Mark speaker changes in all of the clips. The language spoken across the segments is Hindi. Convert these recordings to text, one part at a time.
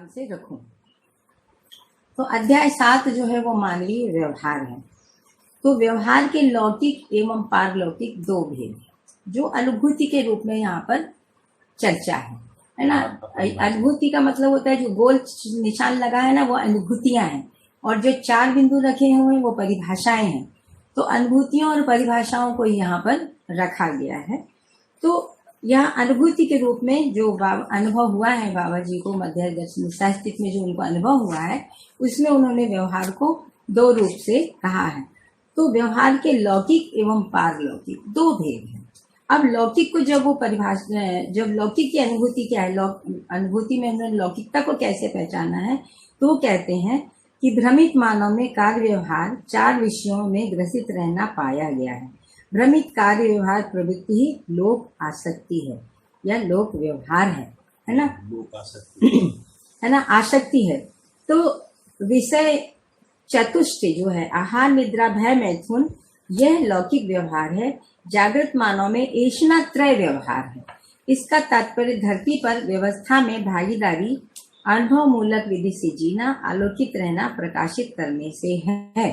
Speaker 1: ध्यान से रखूं। तो अध्याय 7 जो है वो मानवीय व्यवहार है। तो व्यवहार के लौकिक एवं पारलौकिक दो भेद जो अनुभूति के रूप में यहाँ पर चर्चा है ना। अनुभूति का मतलब होता है जो गोल निशान लगा है ना वो अनुभूतियां हैं, और जो 4 बिंदु रखे हुए हैं वो परिभाषाएं हैं। तो अनुभूतियों और परिभाषाओं को यहाँ पर रखा गया है। तो यह अनुभूति के रूप में जो अनुभव हुआ है बाबा जी को मध्य दर्शन शास्त्रिक में जो उनको अनुभव हुआ है उसमें उन्होंने व्यवहार को 2 रूप से कहा है। तो व्यवहार के लौकिक एवं पारलौकिक 2 भेद हैं। अब लौकिक को जब वो जब लौकिक की अनुभूति क्या है, अनुभूति में उन्होंने लौकिकता को कैसे पहचाना है, तो वो कहते हैं कि भ्रमित मानव में कार्य व्यवहार 4 विषयों में ग्रसित रहना पाया गया है। भ्रमित कार्य व्यवहार प्रवृत्ति ही लोक आसक्ति है या लोक व्यवहार है ना, लोक आसक्ति है ना, आसक्ति है। तो विषय चतुष्टय जो है आहार निद्रा भय मैथुन यह लौकिक व्यवहार है। जागृत मानव में ऐषणा त्रय व्यवहार है। इसका तात्पर्य धरती पर व्यवस्था में भागीदारी अनुभव मूलक विधि से जीना आलोकित रहना प्रकाशित करने से है।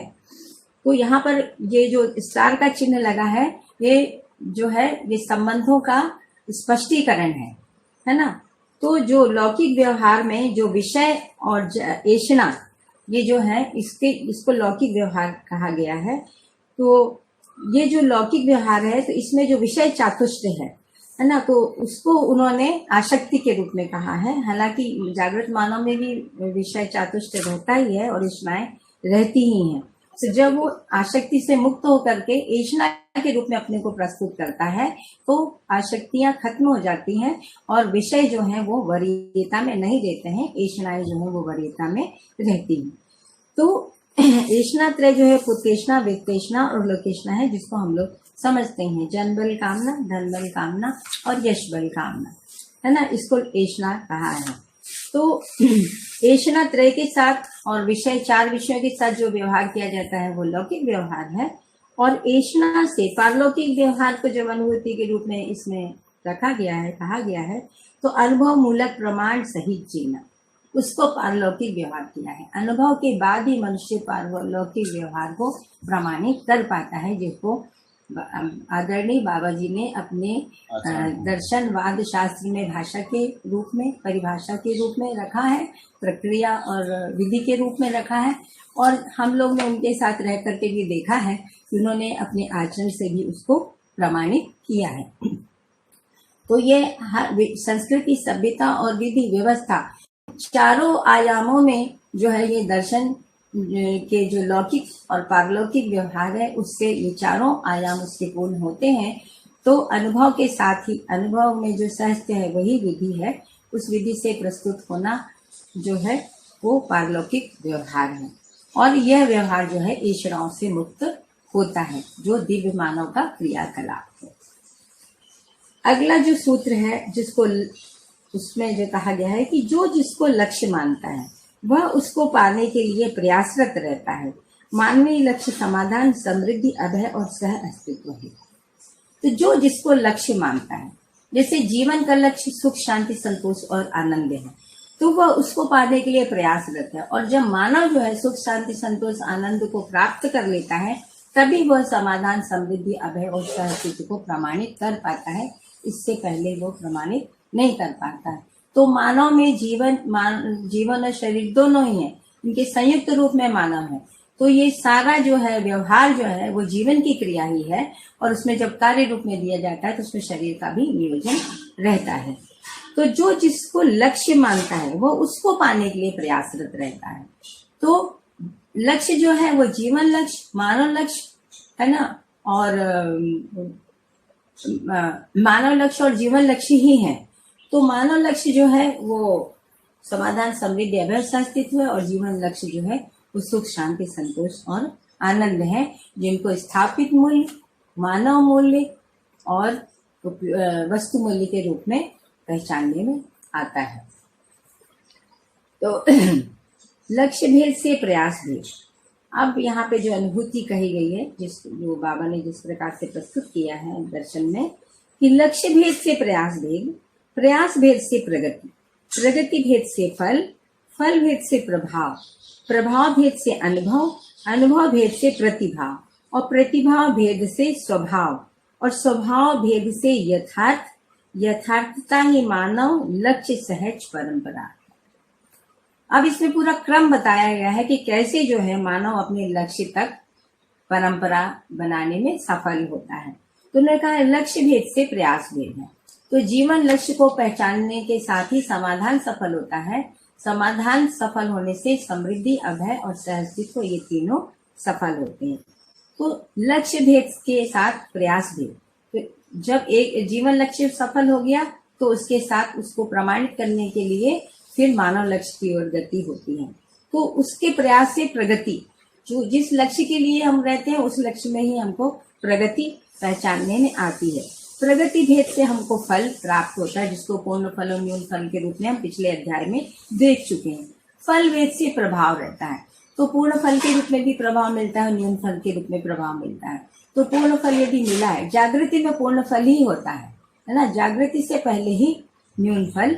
Speaker 1: तो यहाँ पर ये जो स्टार का चिन्ह लगा है ये जो है ये संबंधों का स्पष्टीकरण है ना। तो जो लौकिक व्यवहार में जो विषय और ऐषणा ये जो है इसको लौकिक व्यवहार कहा गया है। तो ये जो लौकिक व्यवहार है तो इसमें जो विषय चातुष्टय है ना, तो उसको उन्होंने आसक्ति के रूप में कहा है। हालांकि जागृत मानव में भी विषय चातुष्टय रहता ही है और ऐषणाएं रहती ही हैं। तो जब वो आसक्ति से मुक्त होकर के ऐषणा के रूप में अपने को प्रस्तुत करता है तो आसक्तियां खत्म हो जाती हैं और विषय जो है वो वरीयता में नहीं रहते हैं, ऐषणाएं जो है वो वरीयता में रहती हैं। तो ऐषणा त्रय जो है पुत्रेषणा वित्तेषणा और लोकेषणा है, जिसको हम लोग समझते हैं जन बल कामना, धन बल कामना और यश बल कामना है ना, इसको ऐषणा कहा है। तो ऐषणा त्रय के साथ और विषय 4 विषयों के साथ जो व्यवहार किया जाता है वो लौकिक व्यवहार है। और ऐषणा से पारलौकिक व्यवहार को जब अनुभूति के रूप में इसमें रखा गया है, कहा गया है, तो अनुभव मूलक प्रमाण सहित जीना, उसको पारलौकिक व्यवहार किया है। अनुभव के बाद ही मनुष्य पारलौकिक व्यवहार को प्रमाणित कर पाता है, जिसको आदरणीय बाबा जी ने अपने दर्शनवाद शास्त्र में भाषा के रूप में, परिभाषा के रूप में रखा है, प्रक्रिया और विधि के रूप में रखा है। और हम लोग ने उनके साथ रह करके भी देखा है कि उन्होंने अपने आचरण से भी उसको प्रमाणित किया है। तो ये संस्कृति, सभ्यता और विधि व्यवस्था 4 आयामों में जो है ये दर्शन के जो लौकिक और पारलौकिक व्यवहार है उससे ये 4 आयाम उसके पूर्ण होते हैं। तो अनुभव के साथ ही अनुभव में जो सहस्त्र है वही विधि है, उस विधि से प्रस्तुत होना जो है वो पारलौकिक व्यवहार है। और यह व्यवहार जो है ऐषणाओं से मुक्त होता है, जो दिव्य मानव का क्रियाकलाप है। अगला जो सूत्र है जिसको उसमें जो कहा गया है कि जो जिसको लक्ष्य मानता है वह उसको पाने के लिए प्रयासरत रहता है। मानवीय लक्ष्य समाधान, समृद्धि, अभय और सह अस्तित्व है। तो जो जिसको लक्ष्य मानता है, जैसे जीवन का लक्ष्य सुख, शांति, संतोष और आनंद है, तो वह उसको पाने के लिए प्रयासरत है। और जब मानव जो है सुख, शांति, संतोष, आनंद को प्राप्त कर लेता है तभी वह समाधान, समृद्धि, अभय और सह अस्तित्व को प्रमाणित कर पाता है। इससे पहले वो प्रमाणित नहीं कर पाता है। तो मानव में जीवन और शरीर दोनों ही हैं, इनके संयुक्त रूप में मानव है। तो ये सारा जो है व्यवहार जो है वो जीवन की क्रिया ही है, और उसमें जब कार्य रूप में दिया जाता है तो उसमें शरीर का भी नियोजन रहता है। तो जो जिसको लक्ष्य मानता है वो उसको पाने के लिए प्रयासरत रहता है। तो लक्ष्य जो है वो जीवन लक्ष्य, मानव लक्ष्य है ना, और मानव लक्ष्य और जीवन लक्ष्य ही है। तो मानव लक्ष्य जो है वो समाधान, समृद्धि, अभय, अस्तित्व है, और जीवन लक्ष्य जो है वो सुख, शांति, संतोष और आनंद है, जिनको स्थापित मूल्य, मानव मूल्य और वस्तु मूल्य के रूप में पहचानने में आता है। तो लक्ष्य भेद से प्रयास भेद। अब यहाँ पे जो अनुभूति कही गई है, जो बाबा ने जिस प्रकार से प्रस्तुत किया है दर्शन में, कि लक्ष्य भेद से प्रयास भेद, प्रयास भेद से प्रगति, प्रगति भेद से फल, फल भेद से प्रभाव, प्रभाव भेद से अनुभव, अनुभव भेद से प्रतिभा, और प्रतिभा भेद से स्वभाव, और स्वभाव भेद से यथार्थ, यथार्थता ही मानव लक्ष्य सहज परंपरा। अब इसमें पूरा क्रम बताया गया है कि कैसे जो है मानव अपने लक्ष्य तक परंपरा बनाने में सफल होता है। तो उन्होंने कहा लक्ष्य भेद से प्रयास भेद है। तो जीवन लक्ष्य को पहचानने के साथ ही समाधान सफल होता है। समाधान सफल होने से समृद्धि, अभय और सहअस्तित्व, ये तीनों सफल होते हैं। तो लक्ष्य भेद के साथ प्रयास भेद, तो जब एक जीवन लक्ष्य सफल हो गया तो उसके साथ उसको प्रमाणित करने के लिए फिर मानव लक्ष्य की ओर गति होती है। तो उसके प्रयास से प्रगति, जो जिस लक्ष्य के लिए हम रहते हैं उस लक्ष्य में ही हमको प्रगति पहचानने में आती है। प्रगति भेद से हमको फल प्राप्त होता है, जिसको पूर्ण फल और न्यून फल के रूप में हम पिछले अध्याय में देख चुके हैं। फल भेद से प्रभाव रहता है, तो पूर्ण फल के रूप में भी प्रभाव मिलता है, न्यून फल के रूप में प्रभाव मिलता है। तो पूर्ण फल यदि मिला है, जागृति में पूर्ण फल ही होता है ना, जागृति से पहले ही न्यून फल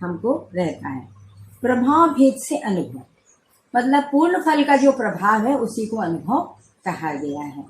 Speaker 1: हमको रहता है। प्रभाव भेद से अनुभव, मतलब पूर्ण फल का जो प्रभाव है उसी को अनुभव कहा गया है।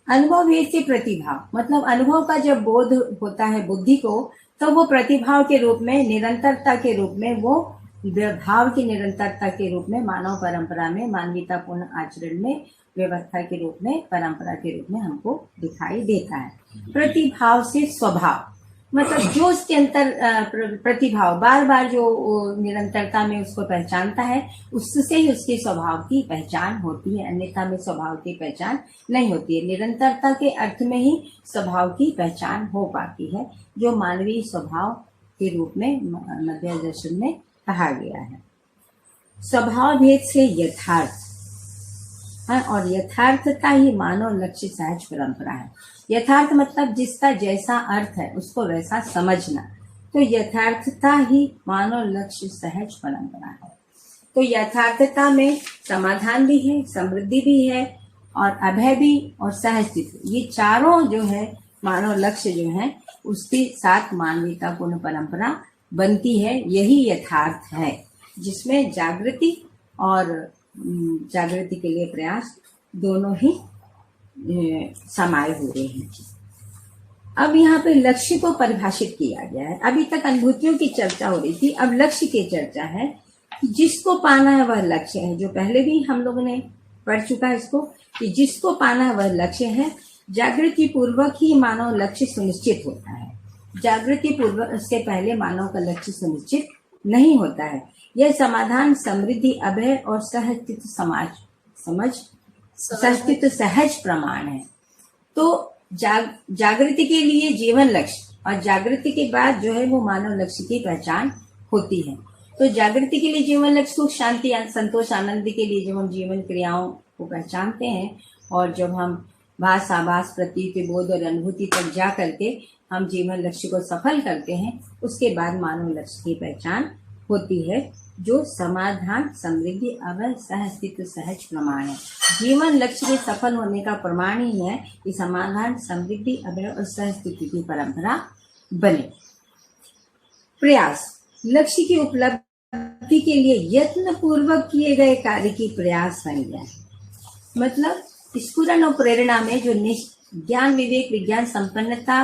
Speaker 1: अनुभव भेद से प्रतिभा, मतलब अनुभव का जब बोध होता है बुद्धि को, तो वो प्रतिभाव के रूप में, निरंतरता के रूप में, वो भाव की निरंतरता के रूप में मानव परंपरा में, मानवीयतापूर्ण आचरण में, व्यवस्था के रूप में, परंपरा के रूप में हमको दिखाई देता है। प्रतिभाव से स्वभाव, मतलब जो उसके अंतर प्रतिभाव बार बार जो निरंतरता में उसको पहचानता है, उससे ही उसके स्वभाव की पहचान होती है, अन्यथा में स्वभाव की पहचान नहीं होती है। निरंतरता के अर्थ में ही स्वभाव की पहचान हो पाती है, जो मानवीय स्वभाव के रूप में मध्य दर्शन में कहा गया है। स्वभाव भेद से यथार्थ, और यथार्थता ही मानव लक्ष्य सहज परंपरा है। यथार्थ मतलब जिसका जैसा अर्थ है उसको वैसा समझना, तो यथार्थता ही मानव लक्ष्य सहज परंपरा है। तो यथार्थता में समाधान भी है, समृद्धि भी है, और अभय भी, और सहअस्तित्व, ये चारों जो है मानव लक्ष्य जो है उसके साथ मानवीयतापूर्ण परंपरा बनती है। यही यथार्थ है जिसमें जागृति और जागृति के लिए प्रयास दोनों ही समाये हुए हैं। अब यहाँ पे लक्ष्य को परिभाषित किया गया है। अभी तक अनुभूतियों की चर्चा हो रही थी, अब लक्ष्य की चर्चा है। जिसको पाना है वह लक्ष्य है, जो पहले भी हम लोगों ने पढ़ चुका है इसको, कि जिसको पाना है वह लक्ष्य है। जागृति पूर्वक ही मानव लक्ष्य सुनिश्चित होता है, जागृति पूर्वक से पहले मानव का लक्ष्य सुनिश्चित नहीं होता है। यह समाधान, समृद्धि, अभय और सहअस्तित्व सहज प्रमाण है। तो जागृति के लिए जीवन लक्ष्य, और जागृति के बाद जो है वो मानव लक्ष्य की पहचान होती है। तो जागृति के लिए जीवन लक्ष्य सुख, शांति, संतोष, आनंद के लिए जब हम जीवन क्रियाओं को पहचानते हैं, और जब हम भास, आभास, प्रतीति, बोध और अनुभूति तक जा करके हम जीवन लक्ष्य को सफल करते हैं, उसके बाद मानव लक्ष्य की पहचान होती है, जो समाधान, समृद्धि, अभय, सहअस्तित्व सहज प्रमाण है। जीवन लक्ष्य के सफल होने का प्रमाण ही है कि समाधान, समृद्धि, अभय और सहअस्तित्व की परंपरा बने। प्रयास, लक्ष्य की उपलब्धि के लिए यत्न पूर्वक किए गए कार्य की प्रयास संज्ञा, मतलब स्फुरन और प्रेरणा में जो ज्ञान, विवेक, विज्ञान, संपन्नता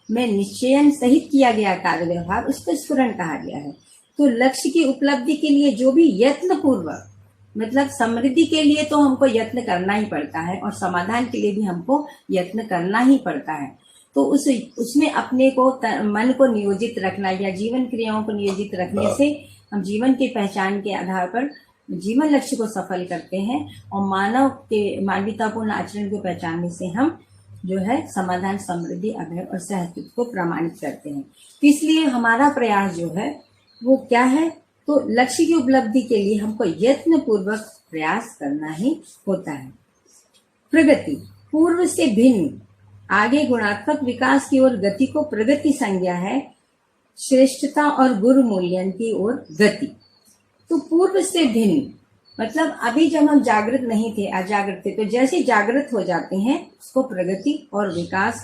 Speaker 1: में निश्चयन सहित किया गया कार्य व्यवहार, उसको स्फुरन कहा गया है। तो लक्ष्य की उपलब्धि के लिए जो भी यत्न पूर्वक, मतलब समृद्धि के लिए तो हमको यत्न करना ही पड़ता है, और समाधान के लिए भी हमको यत्न करना ही पड़ता है। तो उसमें अपने को, मन को नियोजित रखना, या जीवन क्रियाओं को नियोजित रखने से हम जीवन की पहचान के आधार पर जीवन लक्ष्य को सफल करते हैं, और मानव के मानवीयतापूर्ण आचरण को पहचानने से हम जो है समाधान, समृद्धि, अभय और सहअस्तित्व को प्रमाणित करते हैं। तो इसलिए हमारा प्रयास जो है वो क्या है, तो लक्ष्य की उपलब्धि के लिए हमको यत्न पूर्वक प्रयास करना ही होता है। प्रगति, पूर्व से भिन्न आगे गुणात्मक विकास की ओर गति को प्रगति संज्ञा है। श्रेष्ठता और गुरु मूल्यन की ओर गति। तो पूर्व से भिन्न मतलब अभी जब हम जागृत नहीं थे, अजागृत थे, तो जैसे जागृत हो जाते हैं उसको प्रगति और विकास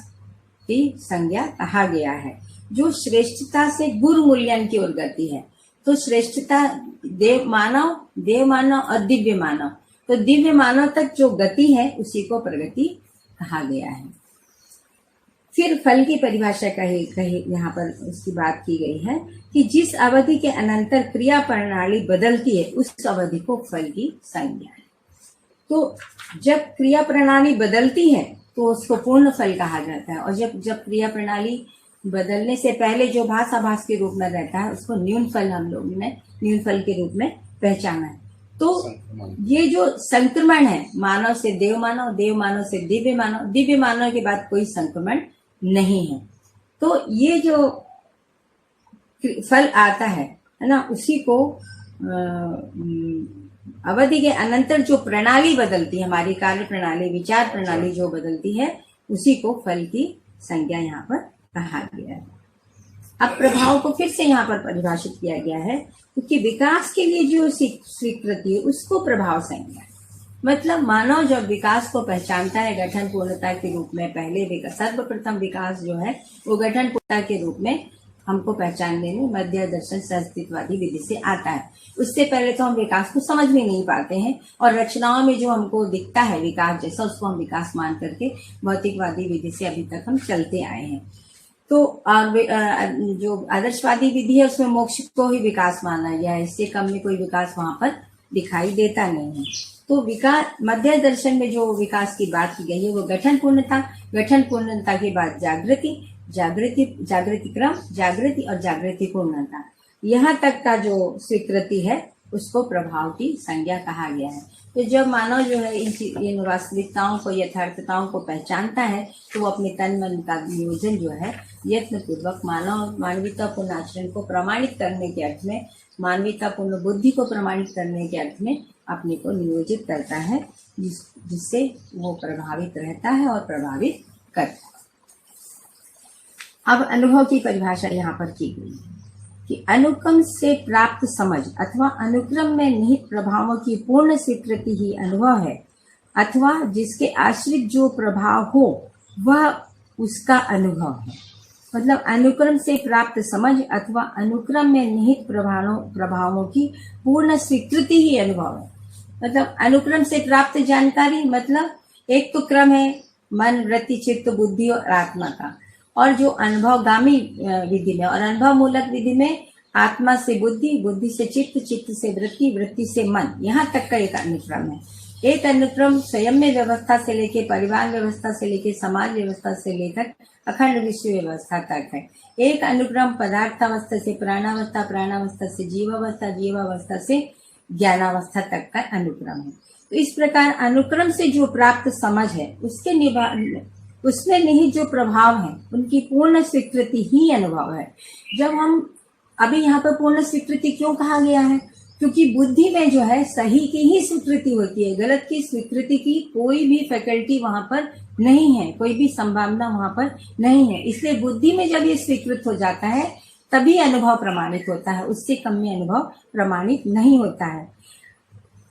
Speaker 1: की संज्ञा कहा गया है। जो श्रेष्ठता से गुरु मूल्यन की ओर गति है, तो श्रेष्ठता देव मानव और दिव्य मानव, तो दिव्य मानव तक जो गति है उसी को प्रगति कहा गया है। फिर फल की परिभाषा कही यहाँ पर उसकी बात की गई है कि जिस अवधि के अनंतर क्रिया प्रणाली बदलती है उस अवधि को फल की संज्ञा है। तो जब क्रिया प्रणाली बदलती है तो उसको पूर्ण फल कहा जाता है, और जब क्रिया प्रणाली बदलने से पहले जो भासाभास के रूप में रहता है उसको न्यून फल हम लोगों ने न्यून फल के रूप में पहचाना है। तो ये जो संक्रमण है, मानव से देव मानव, देव मानव से दिव्य मानव, दिव्य मानव के बाद कोई संक्रमण नहीं है। तो ये जो फल आता है ना, उसी को अवधि के अनंतर जो प्रणाली बदलती है, हमारी कार्य प्रणाली, विचार प्रणाली जो बदलती है, उसी को फल की संज्ञा यहाँ पर कहा गया है। अब प्रभाव को फिर से यहाँ पर परिभाषित किया गया है, क्योंकि विकास के लिए जो स्वीकृति है उसको प्रभाव संज्ञा, मतलब मानव जब विकास को पहचानता है गठन पूर्णता के रूप में, पहले सर्वप्रथम विकास जो है वो गठन पूर्णता के रूप में हमको पहचानने में मध्य दर्शन सहअस्तित्ववादी विधि से आता है। उससे पहले तो हम विकास को समझ भी नहीं पाते हैं, और रचनाओं में जो हमको दिखता है विकास जैसा, उसको हम विकास मान करके भौतिकवादी विधि से अभी तक हम चलते आए हैं। तो जो आदर्शवादी विधि है उसमें मोक्ष को ही विकास माना गया है, इससे कम में कोई विकास वहां पर दिखाई देता नहीं है। तो विकास मध्य दर्शन में जो विकास की बात की गई है वो गठन पूर्णता, गठन पूर्णता के बाद जागृति, जागृति क्रम, जागृति और जागृति पूर्णता, यहाँ तक का जो स्वीकृति है उसको प्रभाव की संज्ञा कहा गया है। तो जब मानव जो है इन वास्तविकताओं को, यथार्थताओं को पहचानता है तो वो अपने तन मन का नियोजन जो है यत्न पूर्वक मानवीयतापूर्ण आचरण को प्रमाणित करने के अर्थ में, मानवीयतापूर्ण बुद्धि को प्रमाणित करने के अर्थ में अपने को नियोजित करता है, जिससे वो प्रभावित रहता है और प्रभावित करता है। अब अनुभव की परिभाषा यहाँ पर की गई है कि अनुक्रम से प्राप्त समझ अथवा अनुक्रम में निहित प्रभावों की पूर्ण स्वीकृति ही अनुभव है, अथवा जिसके आश्रित जो प्रभाव हो वह उसका अनुभव है। मतलब अनुक्रम से प्राप्त समझ अथवा अनुक्रम में निहित प्रभावों की पूर्ण स्वीकृति ही अनुभव है। मतलब अनुक्रम से प्राप्त जानकारी, मतलब एक तो क्रम है मन, वृत्ति, चित्त, बुद्धि और आत्मा का, और जो अनुभवगामी विधि में और अनुभव मूलक विधि में आत्मा से बुद्धि, बुद्धि से चित्त, चित्त से वृत्ति, वृत्ति से मन, यहाँ तक का एक अनुक्रम है। एक अनुक्रम स्वयं में व्यवस्था से लेके, परिवार व्यवस्था से लेके, समाज व्यवस्था से लेकर अखंड विश्व व्यवस्था तक है। एक अनुक्रम पदार्थावस्था से प्राणावस्था, प्राणावस्था से जीवावस्था, जीवावस्था से ज्ञानावस्था तक का अनुक्रम है। तो इस प्रकार अनुक्रम से जो प्राप्त समझ है उसमें निहित जो प्रभाव है उनकी पूर्ण स्वीकृति ही अनुभव है। जब हम अभी यहाँ पर पूर्ण स्वीकृति क्यों कहा गया है, क्योंकि बुद्धि में जो है सही की ही स्वीकृति होती है, गलत की स्वीकृति की कोई भी फैकल्टी वहां पर नहीं है, कोई भी संभावना वहां पर नहीं है। इसलिए बुद्धि में जब ये स्वीकृत हो जाता है तभी अनुभव प्रमाणित होता है, उससे कम में अनुभव प्रमाणित नहीं होता है।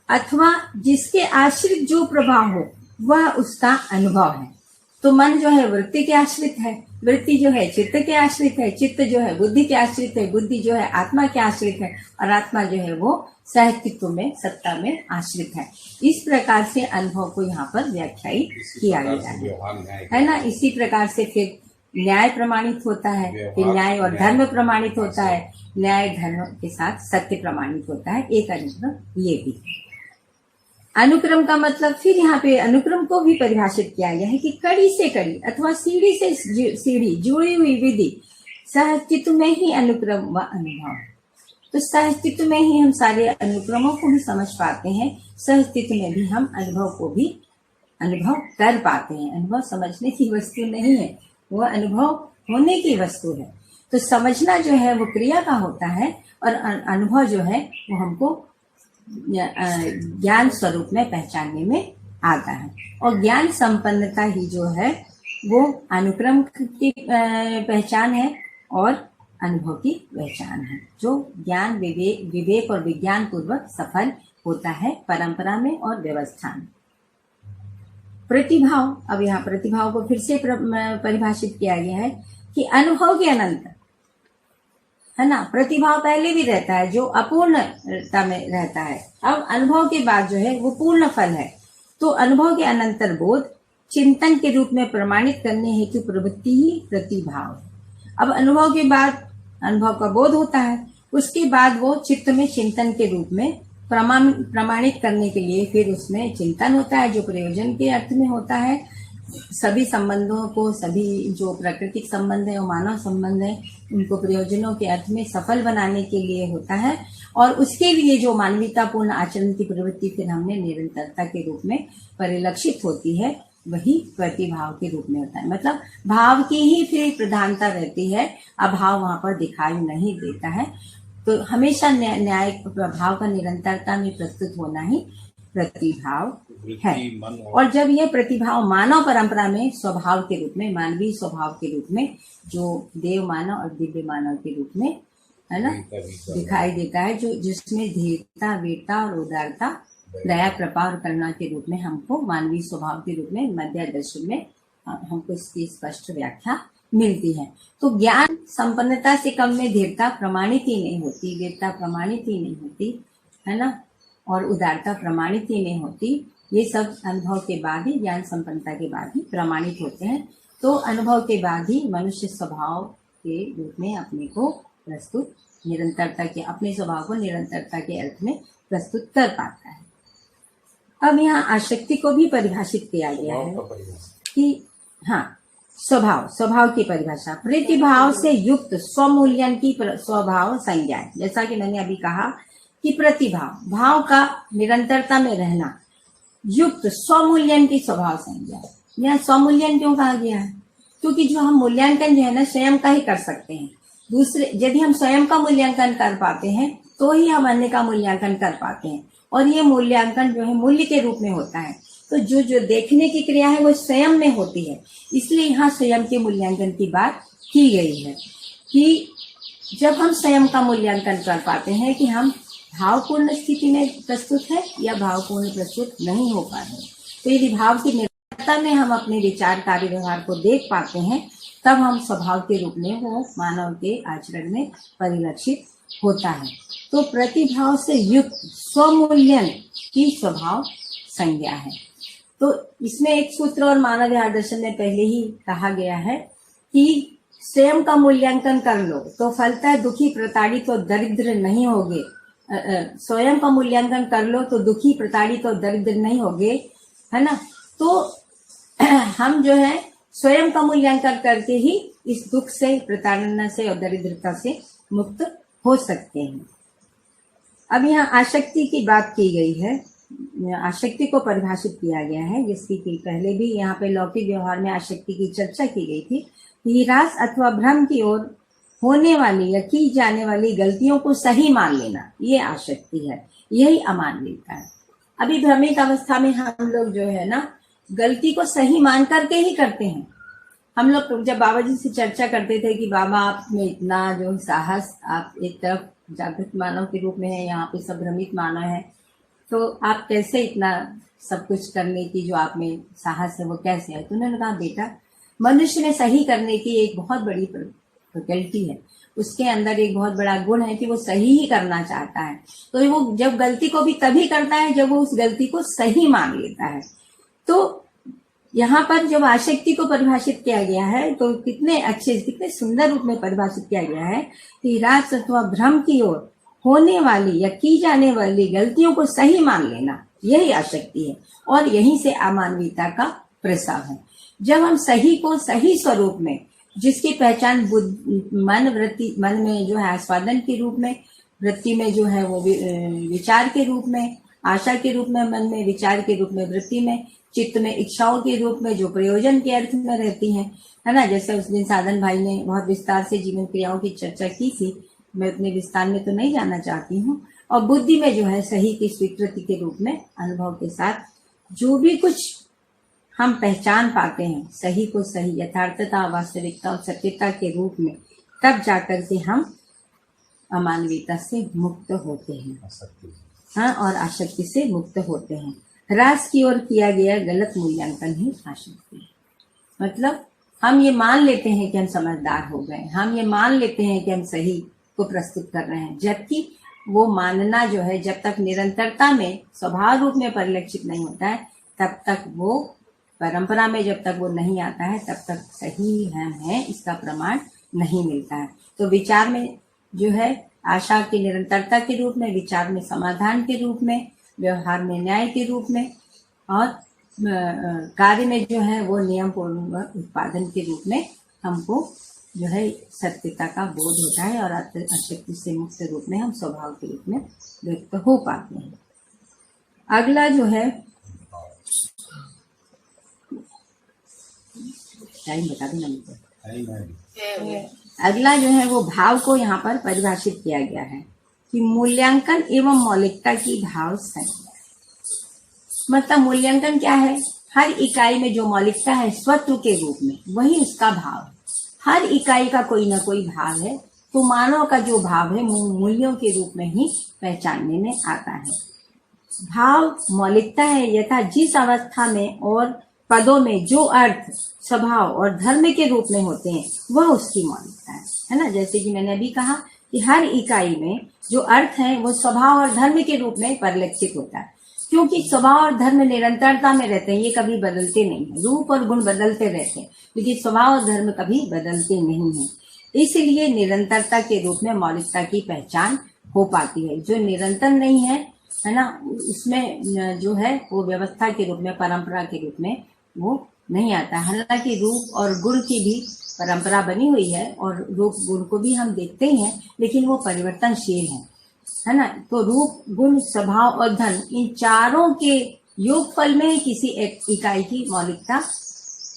Speaker 1: अथवा जिसके आश्रित जो प्रभाव हो वह उसका अनुभव है। तो मन जो है वृत्ति के आश्रित है, वृत्ति जो है चित्त के आश्रित है, चित्त जो है बुद्धि के आश्रित है, बुद्धि जो है आत्मा के आश्रित है, और आत्मा जो है वो सहअस्तित्व में, सत्ता में आश्रित है। इस प्रकार से अनुभव को यहाँ पर व्याख्यायित किया गया है ना। इसी प्रकार से फिर न्याय प्रमाणित होता है, फिर न्याय और धर्म प्रमाणित होता है, न्याय धर्म के साथ सत्य प्रमाणित होता है। एक अनुक्रम ये भी अनुक्रम का मतलब फिर यहाँ पे अनुक्रम को भी परिभाषित किया गया है कि कड़ी से कड़ी अथवा सीढ़ी से सीढ़ी जुड़ी हुई विधि सहअस्तित्व में ही अनुक्रम व अनुभव। तो सहअस्तित्व में ही हम सारे अनुक्रमों को भी समझ पाते हैं, सहअस्तित्व में भी हम अनुभव को भी अनुभव कर पाते हैं। अनुभव समझने की वस्तु नहीं है, वो अनुभव होने की वस्तु है। तो समझना जो है वो क्रिया का होता है, और अनुभव जो है वो हमको ज्ञान स्वरूप में पहचानने में आता है। और ज्ञान संपन्नता ही जो है वो अनुक्रम की पहचान है और अनुभव की पहचान है, जो ज्ञान विवेक और विज्ञान पूर्वक सफल होता है परंपरा में और व्यवस्था में। प्रतिभाव, अब यहाँ प्रतिभाव को फिर से परिभाषित किया गया है कि अनुभव के अनंतर है ना। प्रतिभाव पहले भी रहता है जो अपूर्णता में रहता है। अब अनुभव के बाद जो है वो पूर्ण फल है। तो अनुभव के अनंतर बोध चिंतन के रूप में प्रमाणित करने हेतु प्रवृत्ति ही प्रतिभाव है। अब अनुभव के बाद अनुभव का बोध होता है, उसके बाद वो चित्त में चिंतन के रूप में प्रमाणित करने के लिए फिर उसमें चिंतन होता है जो प्रयोजन के अर्थ में होता है। सभी संबंधों को, सभी जो प्राकृतिक संबंध है और मानव संबंध है, उनको प्रयोजनों के अर्थ में सफल बनाने के लिए होता है। और उसके लिए जो मानवीयतापूर्ण आचरण की प्रवृत्ति फिर हमने निरंतरता के रूप में परिलक्षित होती है, वही प्रतिभाव के रूप में होता है। मतलब भाव की ही फिर प्रधानता रहती है, अभाव वहां पर दिखाई नहीं देता है। तो हमेशा न्यायिक प्रभाव का निरंतरता में प्रस्तुत होना ही प्रतिभाव है। और जब यह प्रतिभाव मानव परंपरा में स्वभाव के रूप में, मानवीय स्वभाव के रूप में, जो देव मानव और दिव्य मानव के रूप में, है ना, दिखाई देता है, जो जिसमें धीरता, वीरता और उदारता, दया, कृपा और करुणा के रूप में हमको मानवीय स्वभाव के रूप में मध्य दर्शन में हमको इसकी स्पष्ट व्याख्या मिलती है। तो ज्ञान संपन्नता से कम में धीरता प्रमाणित ही नहीं होती, वीरता प्रमाणित ही नहीं होती, है ना, और उदारता प्रमाणित ही नहीं होती। ये सब अनुभव के बाद ही, ज्ञान संपन्नता के बाद ही प्रमाणित होते हैं। तो अनुभव के बाद ही मनुष्य स्वभाव के रूप में अपने को प्रस्तुत, निरंतरता के, अपने स्वभाव को निरंतरता के अर्थ में प्रस्तुत कर पाता है। अब यहाँ आसक्ति को भी परिभाषित किया गया है कि हाँ, स्वभाव की परिभाषा प्रतिभाव से युक्त स्वमूल्यन की स्वभाव संज्ञा है। जैसा कि मैंने अभी कहा कि प्रतिभाव, भाव का निरंतरता में रहना, युक्त स्वमूल्यन की स्वभाव संज्ञा है। यह स्वमूल्यन क्यों कहा गया है? क्योंकि जो हम मूल्यांकन जो है ना स्वयं का ही कर सकते हैं। दूसरे, यदि हम स्वयं का मूल्यांकन कर पाते हैं तो ही हम अन्य का मूल्यांकन कर पाते हैं। और ये मूल्यांकन जो है मूल्य के रूप में होता है। तो जो देखने की क्रिया है वो स्वयं में होती है। इसलिए यहाँ स्वयं के मूल्यांकन की बात की गई है कि जब हम स्वयं का मूल्यांकन कर पाते हैं कि हम भावपूर्ण स्थिति में प्रस्तुत है या भावपूर्ण प्रस्तुत नहीं हो पा रहे, तो यदि भाव की निरंतरता में हम अपने विचार, कार्य, व्यवहार को देख पाते हैं, तब हम स्वभाव के रूप में वो मानव के आचरण में परिलक्षित होता है। तो प्रतिभाव से युक्त स्वमूल्यन की स्वभाव संज्ञा है। तो इसमें एक सूत्र और मानव व्यवहार दर्शन में पहले ही कहा गया है कि स्वयं का मूल्यांकन कर लो तो फलतः दुखी, प्रताड़ित और दरिद्र नहीं होगे। स्वयं का मूल्यांकन कर लो तो दुखी, प्रताड़ित और दरिद्र नहीं होगे, है ना। तो हम जो है स्वयं का मूल्यांकन करके ही इस दुख से, प्रताड़ना से और दरिद्रता से मुक्त हो सकते हैं। अब यहाँ आसक्ति की बात की गई है, आसक्ति को परिभाषित किया गया है, जिसकी कि पहले भी यहाँ पे लौकिक व्यवहार में आसक्ति की चर्चा की गई थी। निराश अथवा भ्रम की ओर होने वाली या की जाने वाली गलतियों को सही मान लेना, ये आसक्ति है, यही अमानवीयता है। अभी भ्रमित अवस्था में हम लोग जो है ना गलती को सही मान करके ही करते हैं। हम लोग जब बाबा जी से चर्चा करते थे कि बाबा आप में इतना जो साहस, आप एक तरफ जागृत मानव के रूप में है, यहाँ पे सब भ्रमित मानव है, तो आप कैसे इतना सब कुछ करने की जो आप में साहस है वो कैसे है? तो उन्होंने कहा बेटा, मनुष्य में सही करने की एक बहुत बड़ी प्रकृति है, उसके अंदर एक बहुत बड़ा गुण है कि वो सही ही करना चाहता है। तो वो जब गलती को भी तभी करता है जब वो उस गलती को सही मान लेता है। तो यहाँ पर जब आसक्ति को परिभाषित किया गया है तो कितने अच्छे, कितने सुंदर रूप में परिभाषित किया गया है कि राज अथवा भ्रम की ओर होने वाली या की जाने वाली गलतियों को सही मान लेना, यही आसक्ति है और यहीं से अमानवीयता का प्रसाव है। जब हम सही को सही स्वरूप में, जिसकी पहचान मन, वृत्ति, मन में जो है आस्वादन के रूप में, वृत्ति में जो है वो विचार के रूप में, आशा के रूप में मन में, विचार के रूप में वृत्ति में, चित्त में इच्छाओं के रूप में जो प्रयोजन के अर्थ में रहती हैं, है ना। जैसे उस दिन साधन भाई ने बहुत विस्तार से जीवन क्रियाओं की चर्चा की थी, मैं उतने विस्तार में तो नहीं जाना चाहती हूँ। और बुद्धि में जो है सही की स्वीकृति के रूप में अनुभव के साथ जो भी कुछ हम पहचान पाते हैं, सही को सही, यथार्थता, वास्तविकता और सत्यता के रूप में, तब जाकर के हम अमानवीयता से मुक्त होते हैं, हाँ, और आसक्ति से मुक्त होते हैं। ह्रास की ओर किया गया गलत मूल्यांकन ही आसक्ति है। मतलब हम ये मान लेते हैं कि हम समझदार हो गए, हम ये मान लेते हैं कि हम सही को प्रस्तुत कर रहे हैं, जबकि वो मानना जो है जब तक निरंतरता में स्वभाव रूप में परिलक्षित नहीं होता है तब तक वो परंपरा में जब तक वो नहीं आता है तब तक सही है इसका प्रमाण नहीं मिलता है। तो विचार में जो है आशा की निरंतरता के रूप में, विचार में समाधान के रूप में, व्यवहार में न्याय के रूप में और कार्य में जो है वो नियम पूर्ण उत्पादन के रूप में हमको जो है सत्यता का बोध होता है और अशक्ति से मुक्त रूप में हम स्वभाव के रूप में व्यक्त हो पाते हैं। अगला जो है टाइम बता देना मुझे। अगला जो है वो भाव को यहाँ पर परिभाषित किया गया है कि मूल्यांकन एवं मौलिकता की भाव संज्ञा। मतलब मूल्यांकन क्या है? हर इकाई में जो मौलिकता है स्वत्व के रूप में वही उसका भाव है। हर इकाई का कोई ना कोई भाव है, तो मानव का जो भाव है मूल्यों के रूप में ही पहचानने में आता है। भाव मौलिकता है यथा जिस अवस्था में और पदों में जो अर्थ, स्वभाव और धर्म के रूप में होते हैं वह उसकी मौलिकता है ना। जैसे कि मैंने अभी कहा कि हर इकाई में जो अर्थ है वो स्वभाव और धर्म के रूप में परिलक्षित होता है, क्योंकि स्वभाव और धर्म निरंतरता में रहते हैं, ये कभी बदलते नहीं है। रूप और गुण बदलते रहते हैं लेकिन स्वभाव और धर्म कभी बदलते नहीं है, इसलिए निरंतरता के रूप में मौलिकता की पहचान हो पाती है। जो निरंतर नहीं है ना, उसमें जो है वो व्यवस्था के रूप में, परंपरा के रूप में वो नहीं आता। हालांकि रूप और गुण की भी परंपरा बनी हुई है और रूप गुण को भी हम देखते ही हैं, लेकिन वो परिवर्तनशील है ना। तो रूप, गुण, स्वभाव और धर्म, इन चारों के योगफल में किसी एक इकाई की मौलिकता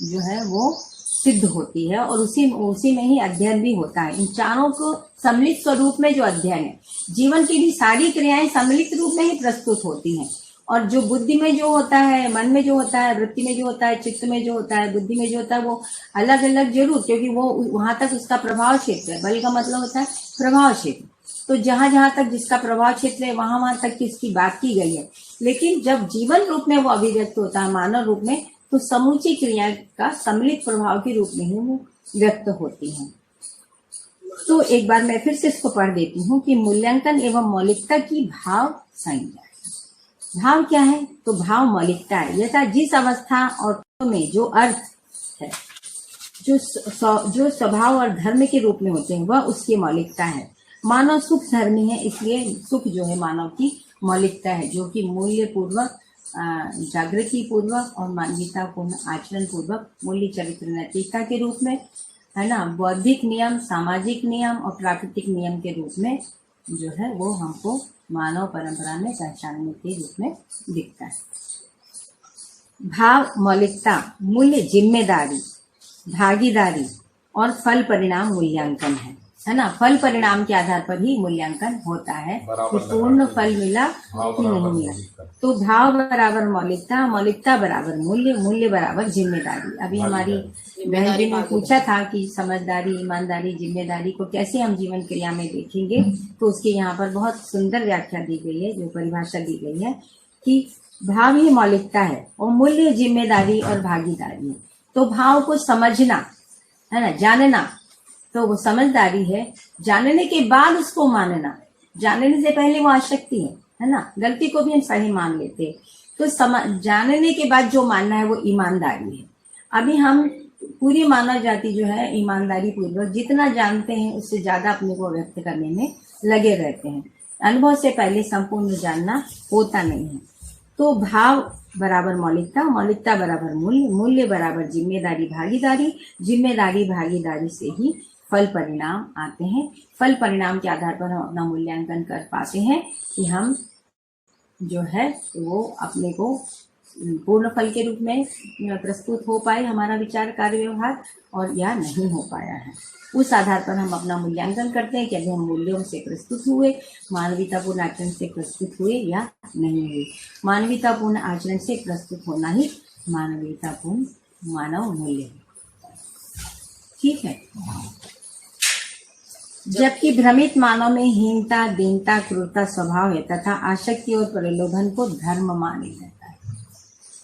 Speaker 1: जो है वो सिद्ध होती है और उसी में ही अध्ययन भी होता है। इन चारों को सम्मिलित स्वरूप में जो अध्ययन है, जीवन की भी सारी क्रियाएं सम्मिलित रूप में ही प्रस्तुत होती हैं। और जो बुद्धि में जो होता है, मन में जो होता है, वृत्ति में जो होता है, चित्त में जो होता है, बुद्धि में जो होता है, वो अलग अलग जरूर, क्योंकि वो वहां तक उसका प्रभाव क्षेत्र है। बल का मतलब होता है प्रभाव क्षेत्र। तो जहां जहां तक जिसका प्रभाव क्षेत्र है वहां तक की इसकी बात की गई है। लेकिन जब जीवन रूप में वो अभिव्यक्त होता है, मानव रूप में, तो समूची क्रिया का सम्मिलित प्रभाव के रूप में ही वो व्यक्त होती है। तो एक बार मैं फिर से इसको पढ़ देती हूँ कि मूल्यांकन एवं मौलिकता की भाव संज्ञा। भाव क्या है? तो भाव मौलिकता है यथा जिस अवस्था और में जो अर्थ है, जो स्वभाव और धर्म के रूप में होते हैं वह उसकी मौलिकता है। मानव सुख धर्मी है, इसलिए सुख जो है मानव की मौलिकता है, जो कि मूल्य पूर्वक, जागृति पूर्वक और मानवीयता पूर्ण आचरण पूर्वक मूल्य, चरित्र, नैतिकता के रूप में है ना, बौद्धिक नियम, सामाजिक नियम और प्राकृतिक नियम के रूप में जो है वो हमको मानव परंपरा में पहचानने के रूप में दिखता है। भाव, मौलिकता, मूल्य, जिम्मेदारी, भागीदारी और फल परिणाम मूल्यांकन है ना। फल परिणाम के आधार पर ही मूल्यांकन होता है कि पूर्ण फल मिला कि नहीं मिला। तो भाव बराबर मौलिकता, मौलिकता बराबर मूल्य, मूल्य बराबर जिम्मेदारी। अभी हमारी बहन जी ने पूछा था कि समझदारी, ईमानदारी, जिम्मेदारी को कैसे हम जीवन क्रिया में देखेंगे, तो उसकी यहाँ पर बहुत सुंदर व्याख्या दी गई है, जो परिभाषा दी गई है कि भाव ही मौलिकता है और मूल्य जिम्मेदारी और भागीदारी है। तो भाव को समझना है ना, जानना, तो वो समझदारी है। जानने के बाद उसको मानना, जानने से पहले वो आसक्ति है ना। गलती को भी हम सही मान लेते हैं, तो जानने के बाद जो मानना है वो ईमानदारी है। अभी हम पूरी मानव जाति जो है ईमानदारी पूर्वक जितना जानते हैं उससे ज्यादा अपने को व्यक्त करने में लगे रहते हैं। अनुभव से पहले संपूर्ण जानना होता नहीं है। तो भाव बराबर मौलिकता, मौलिकता बराबर मूल्य, मूल्य बराबर जिम्मेदारी, भागीदारी, जिम्मेदारी, भागीदारी से ही फल परिणाम आते हैं। फल परिणाम के आधार पर हम अपना मूल्यांकन कर पाते हैं कि हम जो है वो अपने को पूर्ण फल के रूप में प्रस्तुत हो पाए, हमारा विचार, कार्य, व्यवहार, और या नहीं हो पाया है। उस आधार पर हम अपना मूल्यांकन करते हैं कि अभी हम मूल्यों से प्रस्तुत हुए, मानवीयतापूर्ण आचरण से प्रस्तुत हुए या नहीं हुए। मानवीयतापूर्ण आचरण से प्रस्तुत होना ही मानवीयतापूर्ण मानव मूल्य है। ठीक है। जबकि भ्रमित मानव में हीनता, दीनता, क्रूरता स्वभाव है तथा आसक्ति और प्रलोभन को धर्म माना जाता है।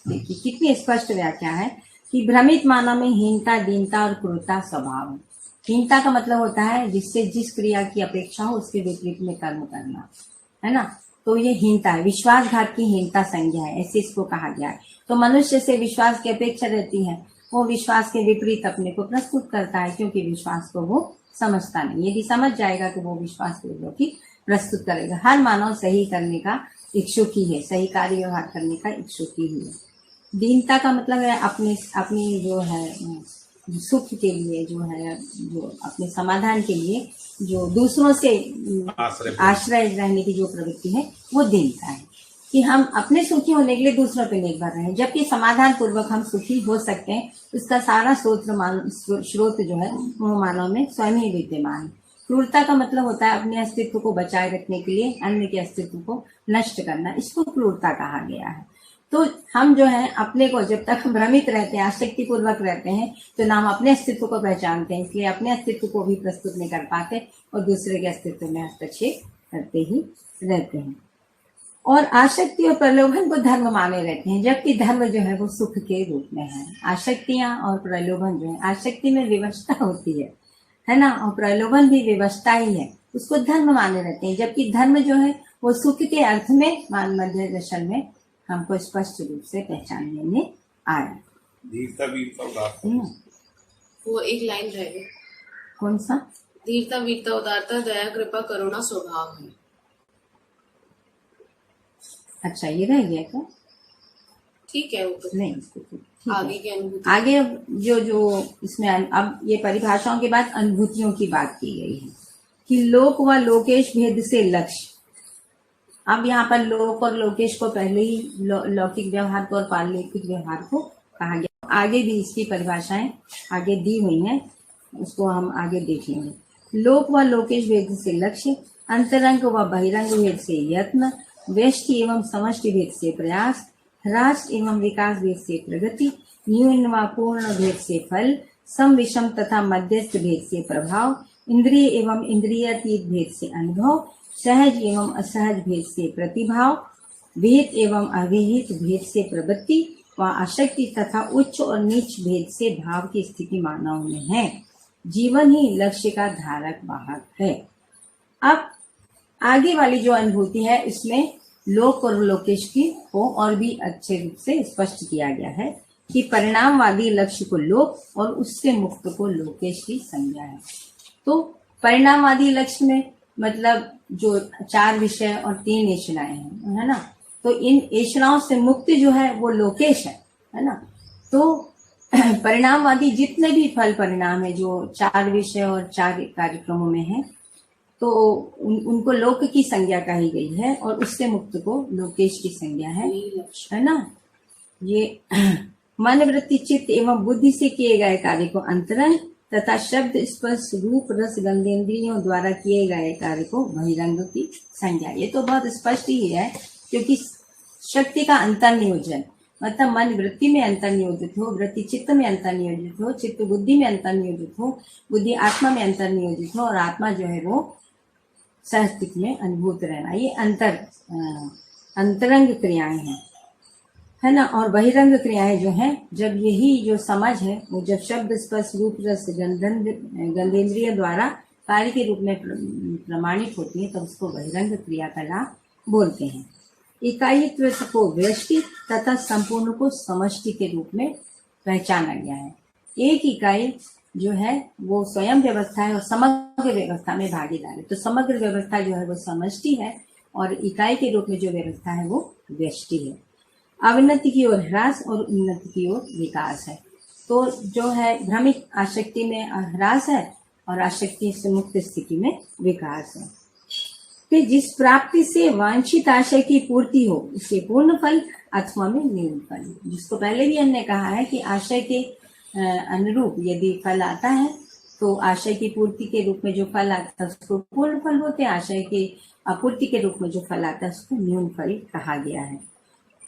Speaker 1: देखिए कितनी स्पष्ट व्याख्या है कि भ्रमित मानव में हीनता, दीनता और क्रूरता स्वभाव है। हीनता का मतलब होता है जिससे जिस क्रिया की अपेक्षा हो उसके विपरीत में कर्म करना, है ना। तो ये हीनता है, विश्वासघात की हीनता संज्ञा है, ऐसे इसको कहा गया है। तो मनुष्य से विश्वास की अपेक्षा रहती है, वो विश्वास के विपरीत अपने को प्रस्तुत करता है, क्योंकि विश्वास को वो समझता नहीं। यदि समझ जाएगा तो वो विश्वास पूर्वक ही प्रस्तुत करेगा। हर मानव सही करने का इच्छुक ही है, सही कार्य व्यवहार करने का इच्छुक ही है। दीनता का मतलब है अपनी जो है सुख के लिए, जो है जो अपने समाधान के लिए जो दूसरों से आश्रय रहने की जो प्रवृत्ति है वो दीनता है, कि हम अपने सुखी होने के लिए दूसरों पर निर्भर रहें, जबकि समाधान पूर्वक हम सुखी हो सकते हैं। उसका सारा स्रोत जो है वो मानव में स्वयं ही विद्यमान है। क्रूरता का मतलब होता है अपने अस्तित्व को बचाए रखने के लिए अन्य के अस्तित्व को नष्ट करना, इसको क्रूरता कहा गया है। तो हम जो है अपने को, जब तक हम भ्रमित रहते हैं, आसक्ति पूर्वक रहते हैं, तो ना हम अपने अस्तित्व को पहचानते हैं, इसलिए अपने अस्तित्व को भी प्रस्तुत नहीं कर पाते और दूसरे के अस्तित्व में हस्तक्षेप करते ही रहते हैं। और आसक्ति और प्रलोभन को धर्म माने रहते हैं, जबकि धर्म जो है वो सुख के रूप में है। आसक्तियां और प्रलोभन जो है, आसक्ति में विवशता होती है ना, और प्रलोभन भी विवशता ही है, उसको धर्म माने रहते हैं, जबकि धर्म जो है वो सुख के अर्थ में मध्य दर्शन में हमको स्पष्ट रूप से पहचानने में आया।
Speaker 2: धीरता वीरता उदारता,
Speaker 3: वो एक लाइन रह गई,
Speaker 1: कौन सा?
Speaker 3: धीरता वीरता उदारता दया कृपा करुणा स्वभाव है।
Speaker 1: अच्छा, ये रह गया क्या?
Speaker 3: ठीक है, वो तो
Speaker 1: नहीं, ठीक
Speaker 3: आगे की अनुभूति।
Speaker 1: आगे जो इसमें अब ये परिभाषाओं के बाद अनुभूतियों की बात की गई है कि लोक व लोकेश भेद से लक्ष्य। अब यहाँ पर लोक और लोकेश को पहले ही लौकिक व्यवहार को और पारलौकिक व्यवहार को कहा गया। आगे भी इसकी परिभाषाएं आगे दी हुई हैं, उसको हम आगे देख लेंगे। लोक व लोकेश भेद से लक्ष्य, अंतरंग व बहिरंग भेद से यत्न, व्यष्टि एवं समष्टि भेद से प्रयास, ह्रास एवं विकास भेद से प्रगति, न्यून व पूर्ण भेद से फल, सम विषम तथा मध्यस्थ भेद से प्रभाव, इंद्रिय एवं इंद्रियातीत भेद से अनुभव, सहज एवं असहज भेद से प्रतिभाव, विहित एवं अविहित भेद से प्रवृत्ति व आसक्ति तथा उच्च और नीच भेद से भाव की स्थिति मानव में है। जीवन ही लक्ष्य का धारक वाहक है। अब आगे वाली जो अनुभूति है इसमें लोक और लोकेश की को और भी अच्छे रूप से स्पष्ट किया गया है कि परिणामवादी लक्ष्य को लोक और उससे मुक्त को लोकेश की संज्ञा है। तो परिणामवादी लक्ष्य में मतलब जो 4 विषय और 3 ऐषणाएं हैं, है ना, तो इन ऐषणाओं से मुक्ति जो है वो लोकेश है ना। तो परिणामवादी जितने भी फल परिणाम है जो 4 विषय और 4 कार्यक्रमों में है, तो उनको लोक की संज्ञा कही गई है और उससे मुक्त को लोकेश की संज्ञा है ना। ये मन वृत्ति चित्त एवं बुद्धि से किए गए कार्य को अंतरंग तथा शब्द स्पर्श रूप रस गंधेन्द्रियों द्वारा किए गए कार्य को बहिरंग की संज्ञा। ये तो बहुत स्पष्ट ही है, क्योंकि शक्ति का अंतर्नियोजन मतलब मन वृत्ति में अंतर्नियोजित हो, वृत्ति चित्त में अंतर्नियोजित हो, चित्त बुद्धि में अंतर्नियोजित हो, बुद्धि आत्मा में अंतर्नियोजित हो और आत्मा जो है वो सहस्तिक में अनुभूत रहना, ये अंतरंग क्रियाएं हैं, है ना। और बहिरंग क्रियाएं जो हैं, जब यही जो समझ है वो जब शब्द स्पर्श रूप रस गंधेन्द्रिय द्वारा कार्य के रूप में प्रमाणित होती है, तब उसको बहिरंग क्रियाकलाप बोलते हैं। इकाईत्व को व्यष्टि तथा संपूर्ण को समष्टि के रूप में पहचाना गया है। एक इकाई जो है वो स्वयं व्यवस्था है और समग्र व्यवस्था में भागीदार है। तो समग्र व्यवस्था जो है वो समष्टि है और इकाई के रूप में जो व्यवस्था है वो व्यष्टि है। अवनति की ओर ह्रास और उन्नति की ओर विकास है। तो जो है भ्रमित आसक्ति में ह्रास है और आसक्ति से मुक्त स्थिति में विकास है। फिर जिस प्राप्ति से वांछित आशय की पूर्ति हो उसे पूर्ण फल अथवा में न्यून फल, जिसको पहले भी हमने कहा है कि आशय के अनुरूप यदि फल आता है तो आशय की पूर्ति के रूप में जो फल आता है उसको पूर्ण फल बोलते हैं, आशय के अपूर्ति के रूप में जो फल आता है उसको न्यून फल कहा गया है।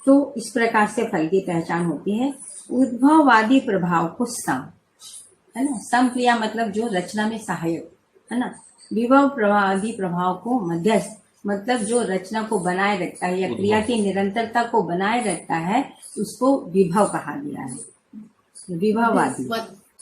Speaker 1: तो इस प्रकार से फल की पहचान होती है। उद्भववादी प्रभाव को सम, है ना, सम क्रिया मतलब जो रचना में सहायक, है ना। विभव प्रभावादी प्रभाव को मध्यस्थ मतलब जो रचना को बनाए रखता है या क्रिया की निरंतरता को बनाए रखता है उसको विभव कहा गया है, विभववादी।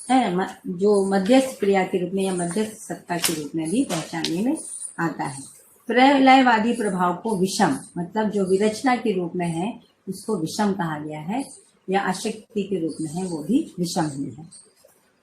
Speaker 1: है, जो मध्यस्थ क्रिया के रूप में या मध्यस्थ सत्ता के रूप में भी पहचानने में आता है। प्रलयवादी प्रभाव को विषम, मतलब जो विरचना के रूप में है उसको विषम कहा गया है, या आशक्ति के रूप में है वो भी विषम ही है।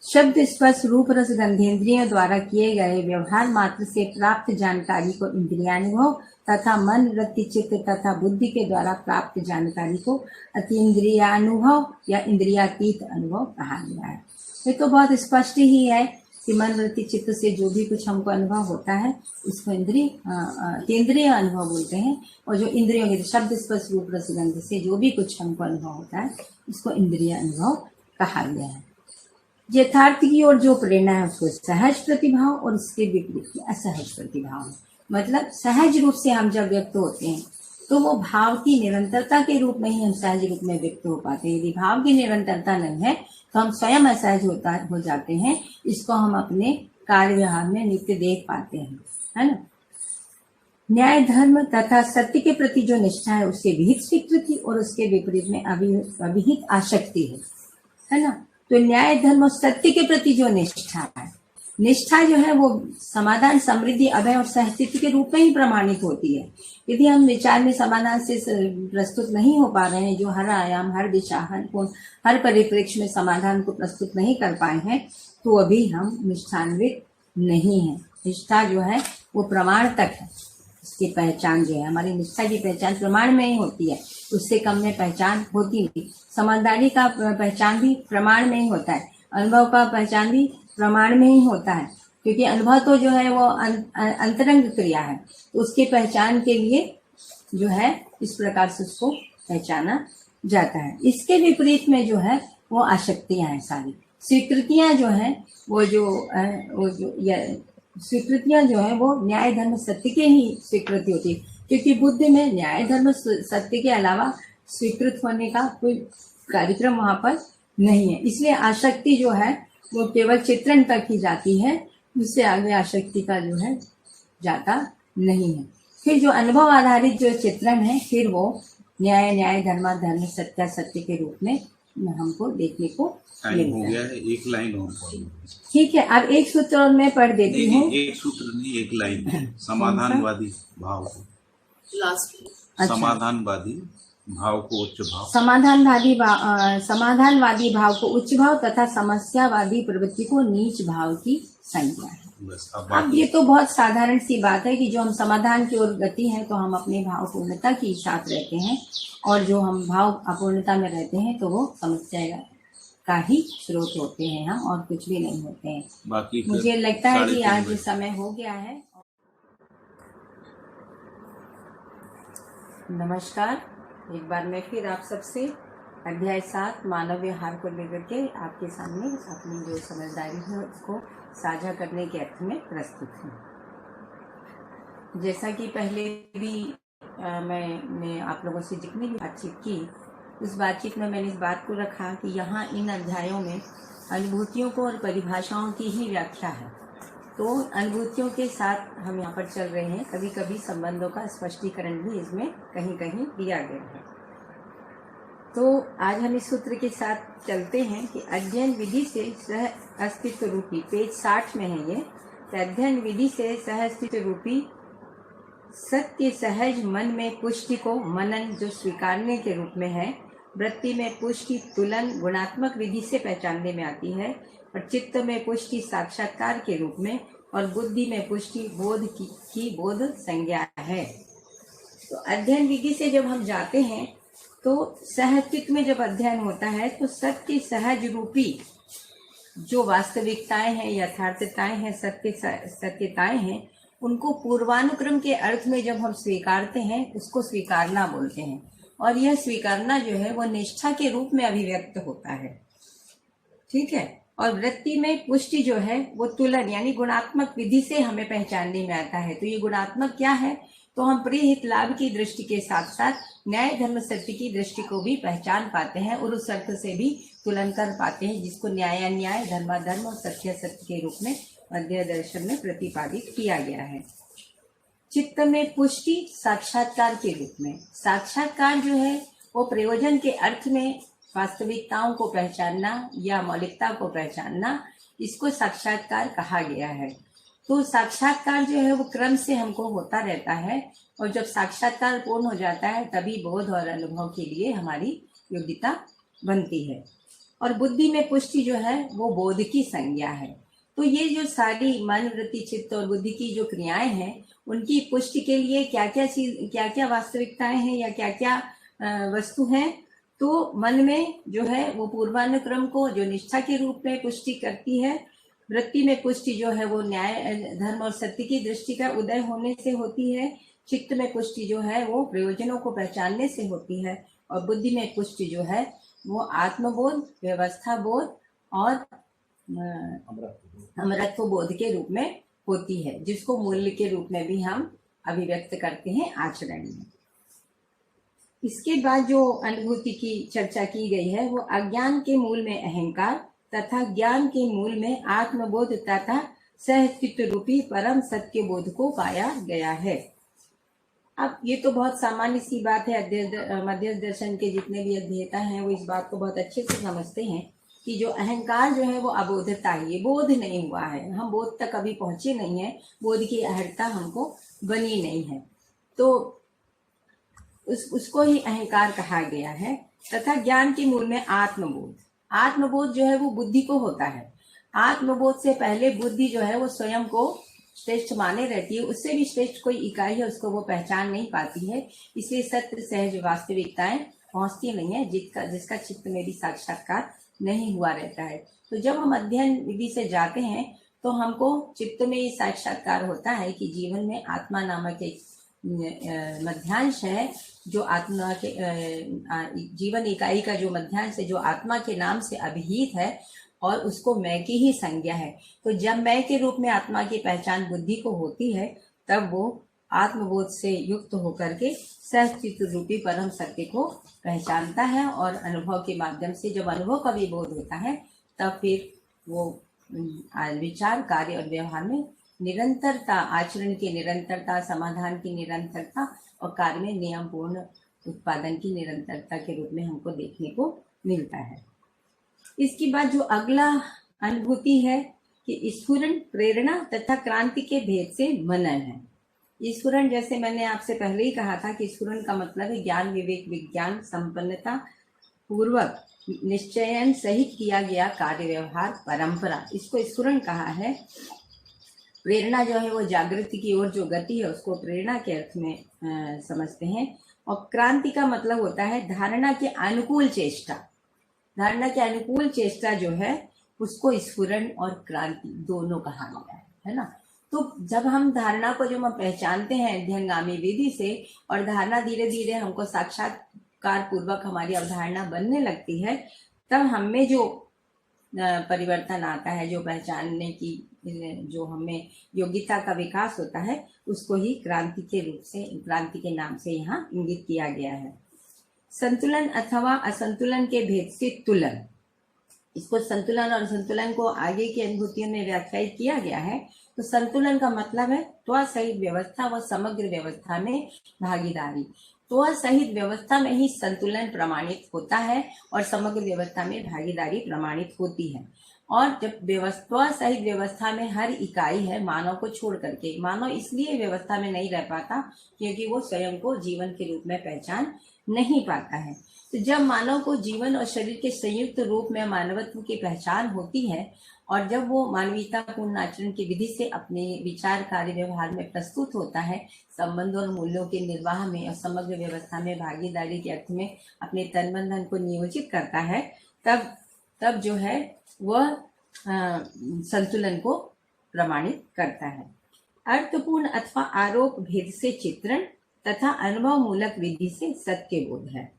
Speaker 1: शब्द स्पर्श रूप रस गंधेंद्रियों द्वारा किए गए व्यवहार मात्र से प्राप्त जानकारी को इंद्रियानुभव तथा मन वृत्ति चित्त तथा बुद्धि के द्वारा प्राप्त जानकारी को अतीन्द्रियानुभव या इंद्रियातीत अनुभव कहा गया है। ये तो बहुत स्पष्ट ही है कि मन वृत्ति चित्त से जो भी कुछ हमको अनुभव होता है उसको इंद्रिय अनुभव बोलते हैं, और जो इंद्रियों के शब्द स्पर्श रूप रस गंध से जो भी कुछ हमको अनुभव होता है उसको इंद्रिय अनुभव कहा गया है। यथार्थ की ओर जो प्रेरणा है उसको सहज प्रतिभाव और उसके विपरीत असहज प्रतिभाव है। मतलब सहज रूप से हम जब व्यक्त होते हैं तो वो भाव की निरंतरता के रूप में ही हम सहज रूप में व्यक्त हो पाते हैं। यदि भाव की निरंतरता नहीं है तो हम स्वयं असहज हो जाते हैं। इसको हम अपने कार्य व्यवहार में नित्य देख पाते हैं, है ना। न्याय धर्म तथा सत्य के प्रति जो निष्ठा है उससे विहित स्वीकृति और उसके विपरीत में अभिहित आसक्ति है ना। तो न्याय धर्म और सत्य के प्रति जो निष्ठा है, निष्ठा जो है वो समाधान समृद्धि अभय और सहस्थिति के रूप में ही प्रमाणित होती है। यदि हम विचार में समाधान से प्रस्तुत नहीं हो पा रहे हैं, जो हर आयाम हर दिशा हर कोण हर परिप्रेक्ष्य में समाधान को प्रस्तुत नहीं कर पाए हैं, तो अभी हम निष्ठान्वित नहीं है। निष्ठा जो है वो प्रमाण तक है, उसकी पहचान जो है, हमारी निष्ठा की पहचान प्रमाण में ही होती है, उससे कम में पहचान होती नहीं। समझदारी का पहचान भी प्रमाण में ही होता है, अनुभव का पहचान भी प्रमाण में ही होता है, क्योंकि अनुभव तो जो है वो अंतरंग क्रिया है, तो उसके पहचान के लिए जो है इस प्रकार से उसको पहचाना जाता है। इसके विपरीत में जो है वो आसक्तियां हैं, सारी स्वीकृतियां जो है स्वीकृतियां जो है वो न्याय धर्म सत्य के ही स्वीकृति होती है, क्योंकि बुद्धि में न्याय धर्म सत्य के अलावा स्वीकृत होने का कोई कार्यक्रम वहां पर नहीं है। इसलिए आसक्ति जो है वो केवल चित्रण तक ही जाती है, उससे आगे आसक्ति का जो है जाता नहीं है। फिर जो अनुभव आधारित जो चित्रण है, फिर वो न्याय धर्म धर्म सत्य सत्य के रूप में हमको देखने को
Speaker 2: टाइम हो गया है। एक लाइन और पढ़ो।
Speaker 1: ठीक है, अब एक सूत्र और मैं पढ़ देती हूँ।
Speaker 2: एक सूत्र नहीं, एक लाइन। समाधानवादी भाव को
Speaker 3: लास्ट
Speaker 2: समाधानवादी भाव को उच्च भाव,
Speaker 1: समाधानवादी भाव को उच्च भाव तथा समस्यावादी प्रवृत्ति को नीच भाव की संज्ञा है।
Speaker 2: बस
Speaker 1: अब ये तो बहुत साधारण सी बात है कि जो हम समाधान की ओर गति है तो हम अपने भाव पूर्णता के साथ रहते हैं, और जो हम भाव अपूर्णता में रहते हैं तो वो समस्या का ही स्रोत होते हैं हम, और कुछ भी नहीं होते हैं।
Speaker 2: बाकी
Speaker 1: मुझे लगता है कि आज समय हो गया है। नमस्कार, एक बार मैं फिर आप सबसे अध्याय 7 मानव व्यवहार को लेकर के आपके सामने अपनी जो समझदारी है उसको साझा करने के अर्थ में प्रस्तुत हूँ। जैसा कि पहले भी मैंने आप लोगों से जितनी भी बातचीत की, उस बातचीत में मैंने इस बात को रखा कि यहाँ इन अध्यायों में अनुभूतियों को और परिभाषाओं की ही व्याख्या है। तो अनुभूतियों के साथ हम यहाँ पर चल रहे हैं, कभी कभी संबंधों का स्पष्टीकरण भी इसमें कहीं कहीं दिया गया है। तो आज हम इस सूत्र के साथ चलते हैं कि अध्ययन विधि से सह अस्तित्व रूपी, पेज 60 में है ये, तो अध्ययन विधि से सह अस्तित्व रूपी सत्य सहज मन में पुष्टि को मनन जो स्वीकारने के रूप में है, वृत्ति में पुष्टि तुलन गुणात्मक विधि से पहचानने में आती है, और चित्त में पुष्टि साक्षात्कार के रूप में, और बुद्धि में पुष्टि बोध की बोध संज्ञा है। तो अध्ययन विधि से जब हम जाते हैं तो सहअस्तित्व में जब अध्ययन होता है तो सत्य सहज रूपी जो वास्तविकताएं हैं, यथार्थताएं हैं, सत्यताएं हैं, उनको पूर्वानुक्रम के अर्थ में जब हम स्वीकारते हैं उसको स्वीकारना बोलते हैं। और यह स्वीकारना जो है वो निष्ठा के रूप में अभिव्यक्त होता है, ठीक है। और वृत्ति में पुष्टि जो है वो तुलन यानी गुणात्मक विधि से हमें पहचानने में आता है। तो ये गुणात्मक क्या है, तो हम प्रिय हित लाभ की दृष्टि के साथ साथ न्याय धर्म सत्य की दृष्टि को भी पहचान पाते हैं और उस अर्थ से भी तुलन कर पाते हैं, जिसको न्याय न्याय धर्म और सत्य सत्य के रूप में मध्य दर्शन में प्रतिपादित किया गया है। चित्त में पुष्टि साक्षात्कार के रूप में, साक्षात्कार जो है वो प्रयोजन के अर्थ में वास्तविकताओं को पहचानना या मौलिकता को पहचानना, इसको साक्षात्कार कहा गया है। तो साक्षात्कार जो है वो क्रम से हमको होता रहता है, और जब साक्षात्कार पूर्ण हो जाता है तभी बोध और अनुभव के लिए हमारी योग्यता बनती है। और बुद्धि में पुष्टि जो है वो बोध की संज्ञा है। तो ये जो सारी मन, वृत्ति, चित्त और बुद्धि की जो क्रियाएं हैं, उनकी पुष्टि के लिए क्या क्या वास्तविकताएं हैं या क्या क्या वस्तु हैं, तो मन में जो है वो पूर्वानुक्रम को जो निष्ठा के रूप में पुष्टि करती है। वृत्ति में पुष्टि जो है वो न्याय, धर्म और सत्य की दृष्टि का उदय होने से होती है। चित्त में पुष्टि जो है वो प्रयोजनों को पहचानने से होती है। और बुद्धि में पुष्टि जो है वो आत्मबोध, व्यवस्था बोध और अमरत्व बोध के रूप में होती है, जिसको मूल्य के रूप में भी हम अभिव्यक्त करते हैं आचरण में। इसके बाद जो अनुभूति की चर्चा की गई है वो अज्ञान के मूल में अहंकार तथा ज्ञान के मूल में आत्मबोध तथा सहस्तित्व रूपी परम सत्य बोध को पाया गया है। अब ये तो बहुत सामान्य सी बात है। मध्यस्थ दर्शन के जितने भी अध्येता हैं वो इस बात को बहुत अच्छे से समझते हैं कि जो अहंकार जो है वो अबोधता है, ये बोध नहीं हुआ है, हम बोध तक अभी पहुंचे नहीं है, बोध की अहर्ता हमको बनी नहीं है, तो उसको ही अहंकार कहा गया है। तथा ज्ञान के मूल में आत्मबोध, आत्मबोध जो है वो बुद्धि को होता है। आत्मबोध से पहले बुद्धि जो है वो स्वयं को श्रेष्ठ माने रहती है, उससे भी श्रेष्ठ कोई इकाई है उसको वो पहचान नहीं पाती है, इसलिए सत्य सहज वास्तविकताएं पहुंचती नहीं है, जिसका चित्त में भी साक्षात्कार नहीं हुआ रहता है। तो जब हम अध्ययन विधि से जाते हैं तो हमको चित्त में ये साक्षात्कार होता है कि जीवन में आत्मा नामक एक मध्यांश है, जो आत्मा के जीवन इकाई का जो मध्यांश है, जो आत्मा के नाम से अभिहित है और उसको मैं की ही संज्ञा है। तो जब मैं के रूप में आत्मा की पहचान बुद्धि को होती है, तब वो आत्मबोध से युक्त होकर के सहस्तित्व रूपी परम सत्य को पहचानता है, और अनुभव के माध्यम से जब अनुभव का भी बोध होता है तब फिर वो विचार, कार्य और व्यवहार में निरंतरता, आचरण की निरंतरता, समाधान की निरंतरता और कार्य में नियम पूर्ण उत्पादन की निरंतरता के रूप में हमको देखने को मिलता है। इसके बाद जो अगला अनुभूति है कि स्फुरण, प्रेरणा तथा क्रांति के भेद से मनन है। स्फुरण, जैसे मैंने आपसे पहले ही कहा था कि स्फुरण का मतलब है ज्ञान, विवेक, विज्ञान संपन्नता पूर्वक निश्चयन सहित किया गया कार्य व्यवहार परंपरा, इसको स्फुरण कहा है। प्रेरणा जो है वो जागृति की ओर जो गति है उसको प्रेरणा के अर्थ में समझते हैं। और क्रांति का मतलब होता है धारणा के अनुकूल चेष्टा। धारणा के अनुकूल चेष्टा जो है उसको स्फुरण और क्रांति दोनों कहा गया है ना। तो जब हम धारणा को जो हम पहचानते हैं अध्ययनगामी विधि से, और धारणा धीरे धीरे हमको साक्षात्कार पूर्वक हमारी अवधारणा बनने लगती है, तब हमें जो परिवर्तन आता है, जो पहचानने की जो हमें योग्यता का विकास होता है, उसको ही क्रांति के रूप से, क्रांति के नाम से यहाँ इंगित किया गया है। संतुलन अथवा असंतुलन के भेद से तुलन, इसको संतुलन और संतुलन को आगे की अनुभूतियों में व्याख्यायित किया गया है। तो संतुलन का मतलब है त्वचा सहित व्यवस्था व समग्र व्यवस्था में भागीदारी। त्वचा सहित व्यवस्था में ही संतुलन प्रमाणित होता है और समग्र व्यवस्था में भागीदारी प्रमाणित होती है। और जब व्यवस्था सहित व्यवस्था में हर इकाई है, मानव को छोड़ करके, मानव इसलिए व्यवस्था में नहीं रह पाता क्योंकि वो स्वयं को जीवन के रूप में पहचान नहीं पाता है। तो जब मानव को जीवन और शरीर के संयुक्त रूप में मानवत्व की पहचान होती है, और जब वो मानवीयता पूर्ण आचरण की विधि से अपने विचार, कार्य, व्यवहार में प्रस्तुत होता है, संबंधों और मूल्यों के निर्वाह में और समग्र व्यवस्था में भागीदारी के अर्थ में अपने तन मन धन को नियोजित करता है, तब जो है वह संतुलन को प्रमाणित करता है। अर्थपूर्ण अथवा आरोप भेद से चित्रण तथा अनुभव मूलक विधि से सत्य बोध है।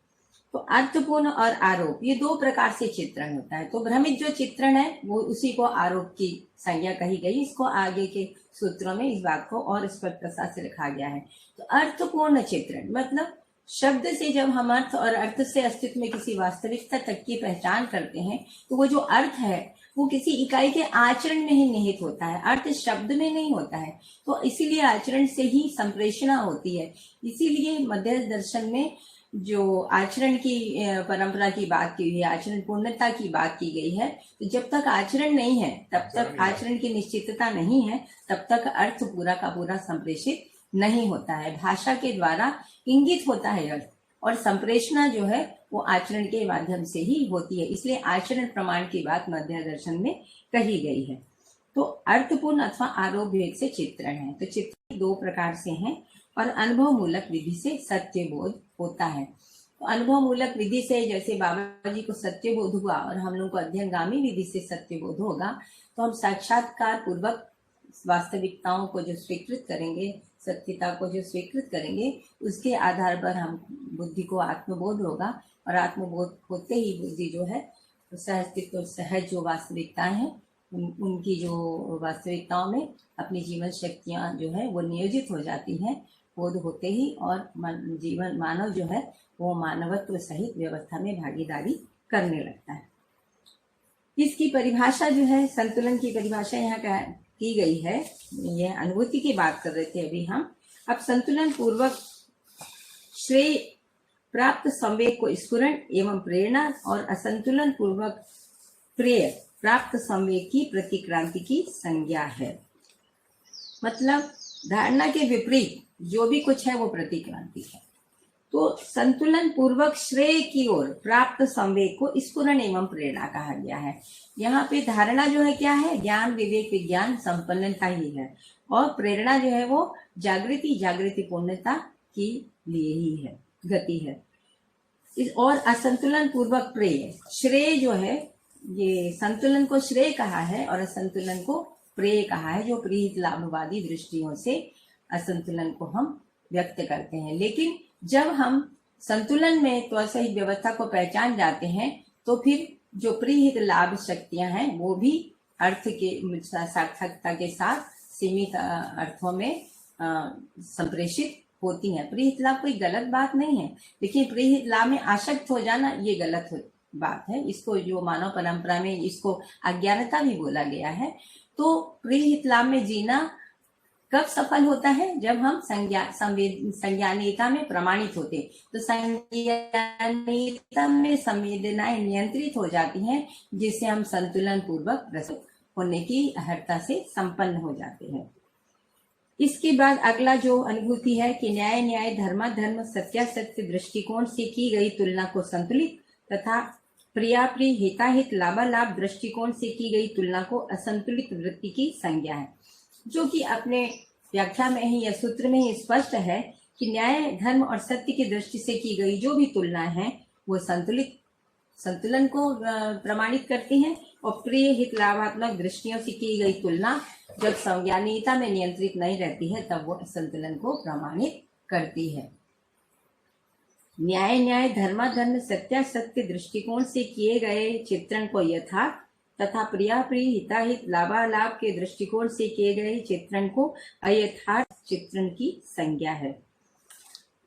Speaker 1: तो अर्थपूर्ण और आरोप, ये दो प्रकार से चित्रण होता है। तो भ्रमित जो चित्रण है वो उसी को आरोप की संज्ञा कही गई। इसको आगे के सूत्रों में इस बात को और स्पष्टता से लिखा गया है। तो अर्थपूर्ण चित्रण मतलब शब्द से जब हम अर्थ और अर्थ से अस्तित्व में किसी वास्तविकता तक की पहचान करते हैं, तो वो जो अर्थ है वो किसी इकाई के आचरण में ही निहित होता है, अर्थ शब्द में नहीं होता है। तो इसीलिए आचरण से ही संप्रेषणा होती है। इसीलिए मध्यस्थ दर्शन में जो आचरण की परंपरा की बात की हुई है, आचरण पूर्णता की बात की गई है। तो जब तक आचरण नहीं है, तब तक आचरण की निश्चितता नहीं है, तब तक अर्थ पूरा का पूरा संप्रेषित नहीं होता है। भाषा के द्वारा इंगित होता है अर्थ, और संप्रेषणा जो है वो आचरण के माध्यम से ही होती है। इसलिए आचरण प्रमाण की बात मध्य दर्शन में कही गई है। तो अर्थपूर्ण अथवा आरोप भेद से चित्रण है। तो चित्रण दो प्रकार से हैं, और अनुभव मूलक विधि से सत्य बोध होता है। तो अनुभव मूलक विधि से जैसे बाबा जी को सत्य बोध हुआ और हम लोग को अध्ययनगामी विधि से सत्य बोध होगा, तो हम साक्षात्कार पूर्वक वास्तविकताओं को जो स्वीकृत करेंगे, सत्यता को जो स्वीकृत करेंगे, उसके आधार पर हम बुद्धि को आत्मबोध होगा, और आत्मबोध होते ही बुद्धि जो है सहअस्तित्व सहज जो वास्तविकताएं हैं उनकी जो वास्तविकताओं में अपनी जीवन शक्तियां जो है वो नियोजित हो जाती हैं बोध होते ही, और जीवन मानव जो है वो मानवत्व सहित व्यवस्था में भागीदारी करने लगता है। इसकी परिभाषा जो है, संतुलन की परिभाषा यहाँ की गई है। यह अनुभूति की बात कर रहे थे अभी हम। अब संतुलन पूर्वक श्रेय प्राप्त संवेग को स्फुरण एवं प्रेरणा, और असंतुलन पूर्वक प्रेय प्राप्त संवेग की प्रतिक्रांति की संज्ञा है। मतलब धारणा के विपरीत जो भी कुछ है वो प्रतिक्रांति है। तो संतुलन पूर्वक श्रेय की ओर प्राप्त संवेग को स्फुरण एवं प्रेरणा कहा गया है। यहाँ पे धारणा जो है क्या है, ज्ञान विवेक विज्ञान संपन्नता ही है, और प्रेरणा जो है वो जागृति पूर्णता की लिए ही है, गति है। और असंतुलन पूर्वक प्रेय, श्रेय जो है, ये संतुलन को श्रेय कहा है और असंतुलन को प्रेय कहा है, जो प्रीत लाभवादी दृष्टियों से असंतुलन को हम व्यक्त करते हैं। लेकिन जब हम संतुलन में त्वसहित व्यवस्था को पहचान जाते हैं, तो फिर जो प्रीहित लाभ शक्तियां हैं वो भी अर्थ के सार्थकता के साथ सीमित अर्थों में संप्रेषित होती हैं। प्रीहित लाभ कोई गलत बात नहीं है, लेकिन प्रीहित लाभ में आसक्त हो जाना ये गलत बात है। इसको जो मानव परंपरा में इसको अज्ञानता भी बोला गया है। तो प्रीहित लाभ में जीना कब सफल होता है, जब हम संज्ञानीयता में प्रमाणित होते। तो संज्ञानीयता में संवेदनाएं नियंत्रित हो जाती हैं, जिससे हम संतुलन पूर्वक प्रस्तुत होने की अर्हता से संपन्न हो जाते हैं। इसके बाद अगला जो अनुभूति है कि न्याय धर्माधर्म सत्यासत्य दृष्टिकोण से की गई तुलना को संतुलित तथा प्रियाप्रिय हिताहित लाभालाभ दृष्टिकोण से की गई तुलना को असंतुलित वृत्ति की संज्ञा है। जो कि अपने व्याख्या में ही या सूत्र में ही स्पष्ट है कि न्याय धर्म और सत्य की दृष्टि से की गई जो भी तुलनाएं हैं वो संतुलन को प्रमाणित करती हैं, और प्रिय हित लाभात्मक दृष्टियों से की गई तुलना जब संज्ञानीयता में नियंत्रित नहीं रहती है तब वो संतुलन को प्रमाणित करती है। न्याय धर्माधर्म सत्यासत्य दृष्टिकोण से किए गए चित्रण को यथार्थ तथा प्रियाप्रिय हिताहित लाभालाभ के दृष्टिकोण से किए गए चित्रण को अयथार्थ चित्रण की संज्ञा है।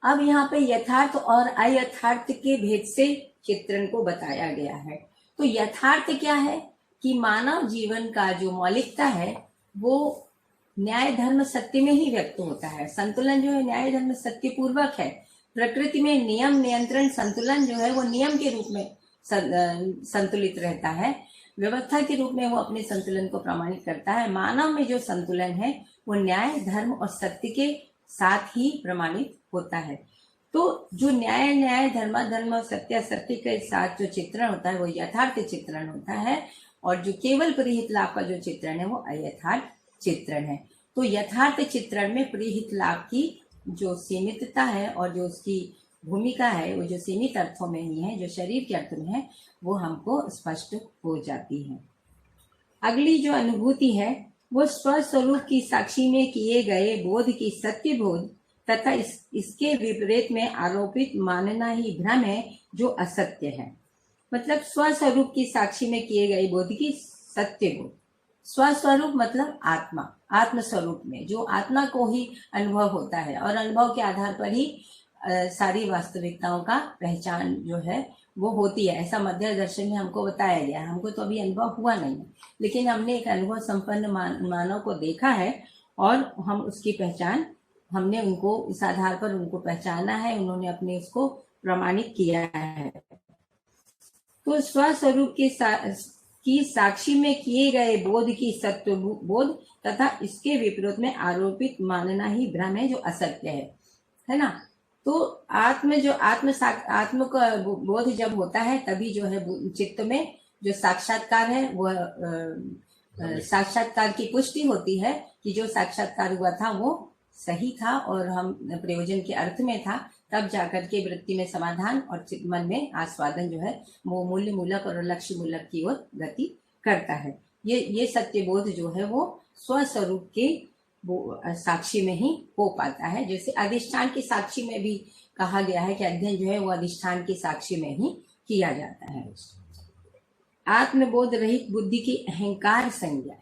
Speaker 1: अब यहाँ पे यथार्थ और अयथार्थ के भेद से चित्रण को बताया गया है। तो यथार्थ क्या है कि मानव जीवन का जो मौलिकता है वो न्याय धर्म सत्य में ही व्यक्त होता है। संतुलन जो है न्याय धर्म सत्य पूर्वक है। प्रकृति में नियम नियंत्रण संतुलन जो है वो नियम के रूप में संतुलित रहता है, व्यवस्था के रूप में वो अपने संतुलन को प्रमाणित करता है। मानव में जो संतुलन है वो न्याय धर्म और सत्य के साथ ही प्रमाणित होता है। तो जो न्याय धर्म और सत्य के साथ जो चित्रण होता है वो यथार्थ चित्रण होता है, और जो केवल प्रीहित लाभ का जो चित्रण है वो अयथार्थ चित्रण है। तो यथार्थ चित्रण में प्रीहित लाभ की जो सीमितता है और जो उसकी भूमिका है वो जो सीमित अर्थों में ही है, जो शरीर के अर्थ में है, वो हमको स्पष्ट हो जाती है। अगली जो अनुभूति है वो स्वस्वरूप की साक्षी में किए गए बोध की सत्य बोध तथा इसके विपरीत में आरोपित मानना ही भ्रम है जो असत्य है। मतलब स्वस्वरूप की साक्षी में किए गए बोध की सत्य बोध। स्वस्वरूप मतलब आत्मा, आत्म स्वरूप में जो आत्मा को ही अनुभव होता है, और अनुभव के आधार पर ही सारी वास्तविकताओं का पहचान जो है वो होती है। ऐसा मध्य दर्शन में हमको बताया गया है। हमको तो अभी अनुभव हुआ नहीं है, लेकिन हमने एक अनुभव संपन्न मानव को देखा है, और हम उसकी पहचान हमने उनको इस आधार पर उनको पहचाना है। उन्होंने अपने उसको प्रमाणित किया है। तो स्वस्वरूप की साक्षी में किए गए बोध की सत्य बोध तथा इसके विपरीत में आरोपित मानना ही भ्रम है, जो असत्य है ना। तो आत्म का बोध जब होता है तभी जो है चित्त में जो साक्षात्कार है वह साक्षात्कार की पुष्टि होती है कि जो साक्षात्कार हुआ था वो सही था और हम प्रयोजन के अर्थ में था। तब जाकर के वृत्ति में समाधान और मन में आस्वादन जो है वो मूल्य मूलक और लक्ष्य मूलक की ओर गति करता है। ये सत्य बोध जो है वो स्वस्वरूप के साक्षी में ही हो पाता है। जैसे अधिष्ठान की साक्षी में भी कहा गया है कि अध्ययन जो है वो अधिष्ठान की साक्षी में ही किया जाता है। आत्मबोध रहित बुद्धि की अहंकार संज्ञा,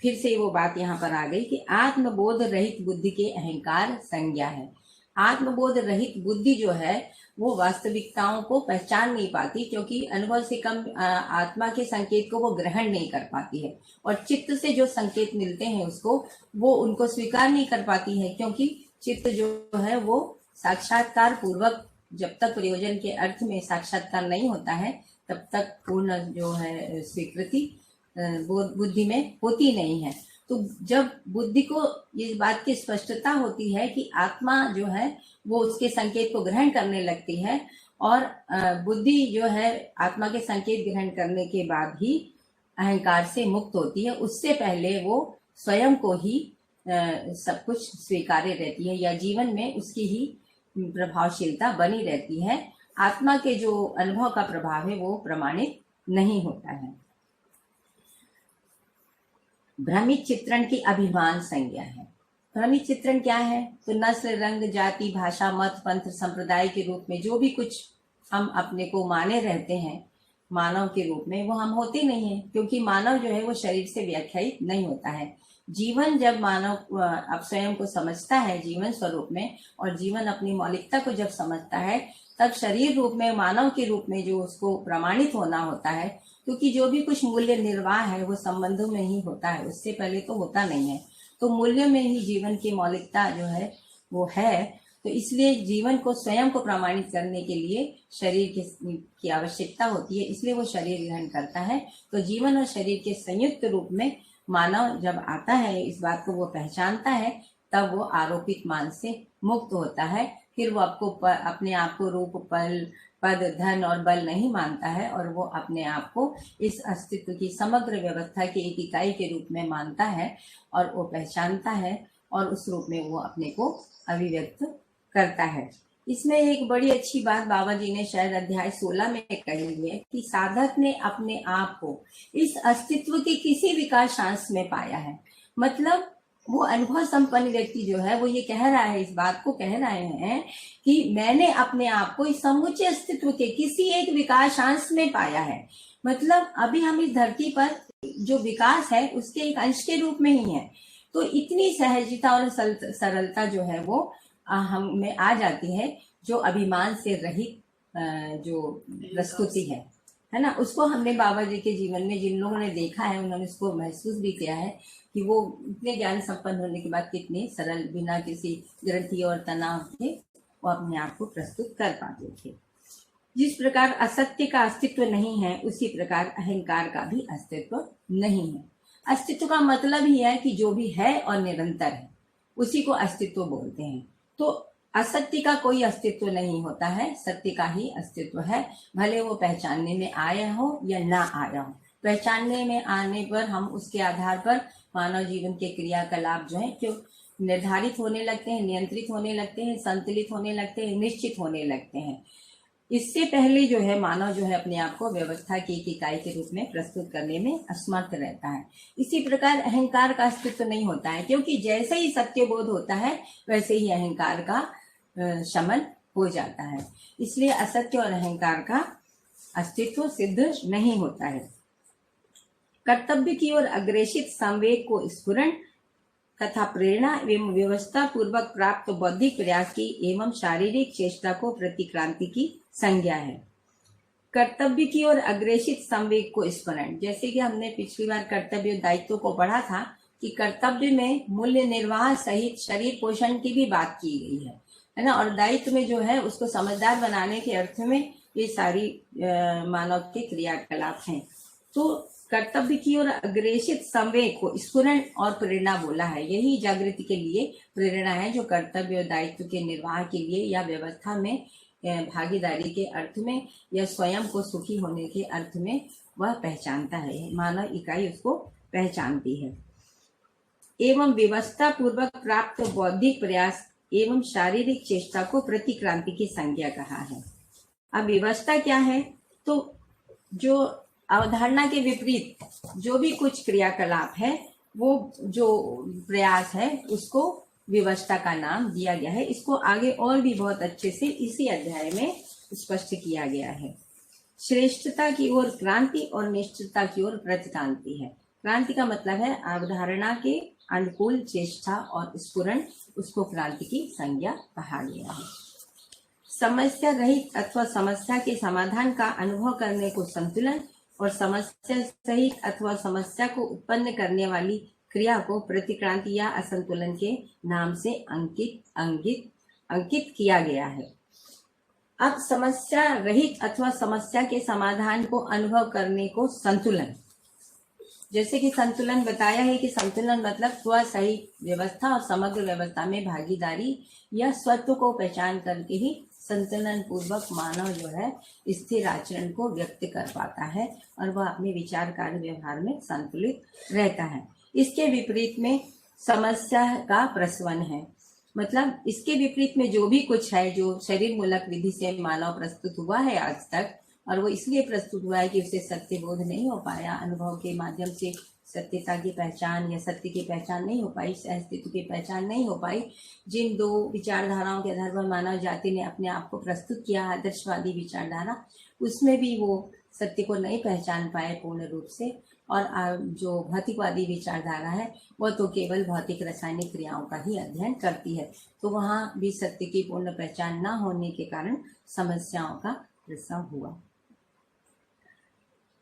Speaker 1: फिर से वो बात यहाँ पर आ गई कि आत्मबोध रहित बुद्धि की अहंकार संज्ञा है। आत्मबोध रहित बुद्धि जो है वो वास्तविकताओं को पहचान नहीं पाती, क्योंकि अनुभव से कम आत्मा के संकेत को वो ग्रहण नहीं कर पाती है, और चित्त से जो संकेत मिलते हैं उसको वो उनको स्वीकार नहीं कर पाती है, क्योंकि चित्त जो है वो साक्षात्कार पूर्वक जब तक प्रयोजन के अर्थ में साक्षात्कार नहीं होता है तब तक पूर्ण जो है स्वीकृति बुद्धि में होती नहीं है। तो जब बुद्धि को इस बात की स्पष्टता होती है कि आत्मा जो है वो उसके संकेत को ग्रहण करने लगती है, और बुद्धि जो है आत्मा के संकेत ग्रहण करने के बाद ही अहंकार से मुक्त होती है, उससे पहले वो स्वयं को ही सब कुछ स्वीकार्य रहती है, या जीवन में उसकी ही प्रभावशीलता बनी रहती है। आत्मा के जो अनुभव का प्रभाव है वो प्रमाणित नहीं होता है। भ्रमित चित्रण की अभिमान संज्ञा है। भ्रमित चित्रण क्या है? तो नस्ल, रंग, जाति, भाषा, मत, पंथ, संप्रदाय के रूप में जो भी कुछ हम अपने को माने रहते हैं मानव के रूप में, वो हम होते नहीं है, क्योंकि मानव जो है वो शरीर से व्याख्यायित नहीं होता है। जीवन जब मानव अब स्वयं को समझता है जीवन स्वरूप में, और जीवन अपनी मौलिकता को जब समझता है, तब शरीर रूप में मानव के रूप में जो उसको प्रमाणित होना होता है, क्योंकि जो भी कुछ मूल्य निर्वाह है वो संबंधों में ही होता है, उससे पहले तो होता नहीं है। तो मूल्य में ही जीवन की मौलिकता जो है वो है। तो इसलिए जीवन को स्वयं को प्रमाणित करने के लिए शरीर की आवश्यकता होती है, इसलिए वो शरीर ग्रहण करता है। तो जीवन और शरीर के संयुक्त रूप में मानव जब आता है, इस बात को वो पहचानता है, तब वो आरोपित मान से मुक्त होता है। फिर वो अपने आप को रूप, पद, धन और बल नहीं मानता है, और वो अपने आप को इस अस्तित्व की समग्र व्यवस्था की एक इकाई के रूप में मानता है, और वो पहचानता है, और उस रूप में वो अपने को अभिव्यक्त करता है। इसमें एक बड़ी अच्छी बात बाबा जी ने शायद अध्याय 16 में कही है कि साधक ने अपने आप को इस अस्तित्व के किसी विकासांश में पाया है। मतलब वो अनुभव संपन्न व्यक्ति जो है वो ये कह रहा है, इस बात को कह रहे हैं कि मैंने अपने आप को इस समूचे अस्तित्व के किसी एक विकासांश में पाया है। मतलब अभी हम इस धरती पर जो विकास है उसके एक अंश के रूप में ही है। तो इतनी सहजता और सरलता जो है वो हम में आ जाती है, जो अभिमान से रहित जो प्रस्तुति है ना। उसको हमने बाबा जी के जीवन में जिन लोगों ने देखा है उन्होंने उसको महसूस भी किया है कि वो इतने ज्ञान संपन्न होने के बाद कितने सरल, बिना किसी ग्रंथि और तनाव के वो अपने आप को प्रस्तुत कर पाते थे। जिस प्रकार असत्य का अस्तित्व नहीं है, उसी प्रकार अहंकार का भी अस्तित्व नहीं है। अस्तित्व का मतलब ही है कि जो भी है और निरंतर है उसी को अस्तित्व बोलते हैं। तो असत्य का कोई अस्तित्व नहीं होता है, सत्य का ही अस्तित्व है, भले वो पहचानने में आया हो या ना आया हो। पहचानने में आने पर हम उसके आधार पर मानव जीवन के क्रियाकलाप जो है क्यों निर्धारित होने लगते हैं, नियंत्रित होने लगते हैं, संतुलित होने लगते हैं, निश्चित होने लगते हैं। इससे पहले जो है मानव जो है अपने आप को व्यवस्था की एक इकाई के रूप में प्रस्तुत करने में असमर्थ रहता है। इसी प्रकार अहंकार का अस्तित्व नहीं होता है, क्योंकि जैसे ही सत्य बोध होता है वैसे ही अहंकार का शमन हो जाता है। इसलिए असत्य और अहंकार का अस्तित्व सिद्ध नहीं होता है। कर्तव्य की ओर अग्रेसित संवेग को स्फुरण तथा प्रेरणा एवं व्यवस्था पूर्वक प्राप्त बौद्धिक प्रयास की एवं शारीरिक चेष्टा को प्रतिक्रांति की संज्ञा है। कर्तव्य की ओर अग्रेसित संवेग को स्मरण, जैसे कि हमने पिछली बार कर्तव्य दायित्व को पढ़ा था कि कर्तव्य में मूल्य निर्वाह सहित शरीर पोषण की भी बात की गई है। है ना। और दायित्व में जो है उसको समझदार बनाने के अर्थ में ये सारी मानव के क्रियाकलाप हैं। तो कर्तव्य की ओर अग्रेसित संवेग को स्फुरण और प्रेरणा बोला है। यही जागृति के लिए प्रेरणा है जो कर्तव्य और दायित्व के निर्वाह के लिए या व्यवस्था में भागीदारी के अर्थ में या स्वयं को सुखी होने के अर्थ में वह पहचानता है। मानव इकाई उसको पहचानती है। एवं व्यवस्था पूर्वक प्राप्त बौद्धिक प्रयास एवं शारीरिक चेष्टा को प्रतिक्रांति की संज्ञा कहा है। अब व्यवस्था क्या है? तो जो अवधारणा के विपरीत जो भी कुछ क्रियाकलाप है, वो जो प्रयास है, उसको व्यवस्था का नाम दिया गया है। इसको आगे और भी बहुत अच्छे से इसी अध्याय में स्पष्ट किया गया है। श्रेष्ठता की ओर क्रांति और निश्चितता की ओर प्रतिक्रांति है। क्रांति का मतलब है अवधारणा के अनुकूल चेष्टा और स्फुरण, उसको क्रांति की संज्ञा कहा गया है। समस्या रहित अथवा समस्या के समाधान का अनुभव करने को संतुलन और समस्या सहित अथवा समस्या को उत्पन्न करने वाली क्रिया को प्रतिक्रांति या असंतुलन के नाम से अंकित किया गया है। अब समस्या रहित अथवा समस्या के समाधान को अनुभव करने को संतुलन, जैसे कि संतुलन बताया है कि संतुलन मतलब स्व सहित व्यवस्था और समग्र व्यवस्था में भागीदारी या स्वत्व को पहचान करके ही संतुलन पूर्वक मानव जो है स्थिर आचरण को व्यक्त कर पाता है और वह अपने विचार कार्य व्यवहार में संतुलित रहता है। इसके विपरीत में समस्या का प्रसवन है। मतलब इसके विपरीत में जो भी कुछ है, जो शरीर मूलक विधि से मानव प्रस्तुत हुआ है आज तक, और वो इसलिए प्रस्तुत हुआ है कि उसे सत्य बोध नहीं हो पाया, अनुभव के माध्यम से सत्यता की पहचान या सत्य की पहचान नहीं हो पाई, अस्तित्व की पहचान नहीं हो पाई। जिन दो विचारधाराओं के आधार पर मानव जाति ने अपने आप को प्रस्तुत किया, आदर्शवादी विचारधारा, उसमें भी वो सत्य को नहीं पहचान पाए पूर्ण रूप से। और जो भौतिकवादी विचारधारा है वो तो केवल भौतिक रासायनिक क्रियाओं का ही अध्ययन करती है। तो वहाँ भी सत्य की पूर्ण पहचान न होने के कारण समस्याओं का प्रसव हुआ।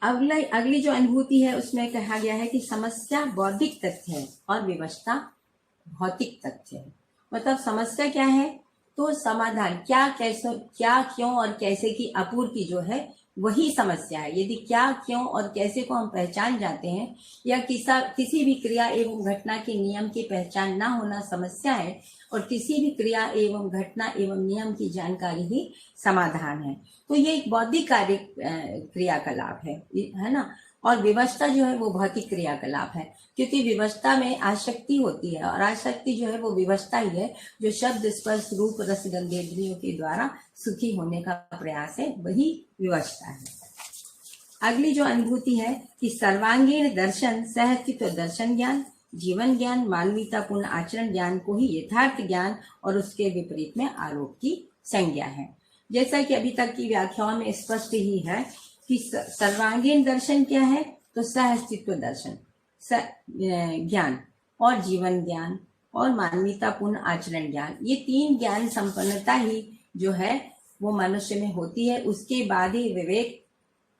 Speaker 1: अगली जो अनुभूति है उसमें कहा गया है कि समस्या बौद्धिक तथ्य है और व्यवस्था भौतिक तथ्य है। मतलब समस्या क्या है? तो समाधान, क्या, कैसे, क्या, क्यों और कैसे की आपूर्ति जो है वही समस्या है। यदि क्या, क्यों और कैसे को हम पहचान जाते हैं या किसी भी क्रिया एवं घटना के नियम की पहचान ना होना समस्या है, और किसी भी क्रिया एवं घटना एवं नियम की जानकारी ही समाधान है। तो ये एक बौद्धिक कार्य क्रियाकलाप है ना। और व्यवस्था जो है वो भौतिक क्रियाकलाप है, क्योंकि व्यवस्था में आसक्ति होती है, और आसक्ति जो है वो व्यवस्था ही है जो शब्द, स्पर्श, रूप, रस, गंध इंद्रियों के द्वारा सुखी होने का प्रयास है, वही व्यवस्था है। अगली जो अनुभूति है कि सर्वांगीण दर्शन, सहअस्तित्व दर्शन ज्ञान, जीवन ज्ञान, मानवीयतापूर्ण आचरण ज्ञान को ही यथार्थ ज्ञान और उसके विपरीत में आरोप की संज्ञा है। जैसा कि अभी तक की व्याख्याओं में स्पष्ट ही है कि सर्वांगीण दर्शन क्या है? तो सहअस्तित्व दर्शन, ज्ञान और जीवन ज्ञान और मानवीयतापूर्ण आचरण ज्ञान, ये तीन ज्ञान संपन्नता ही जो है वो मनुष्य में होती है। उसके बाद ही विवेक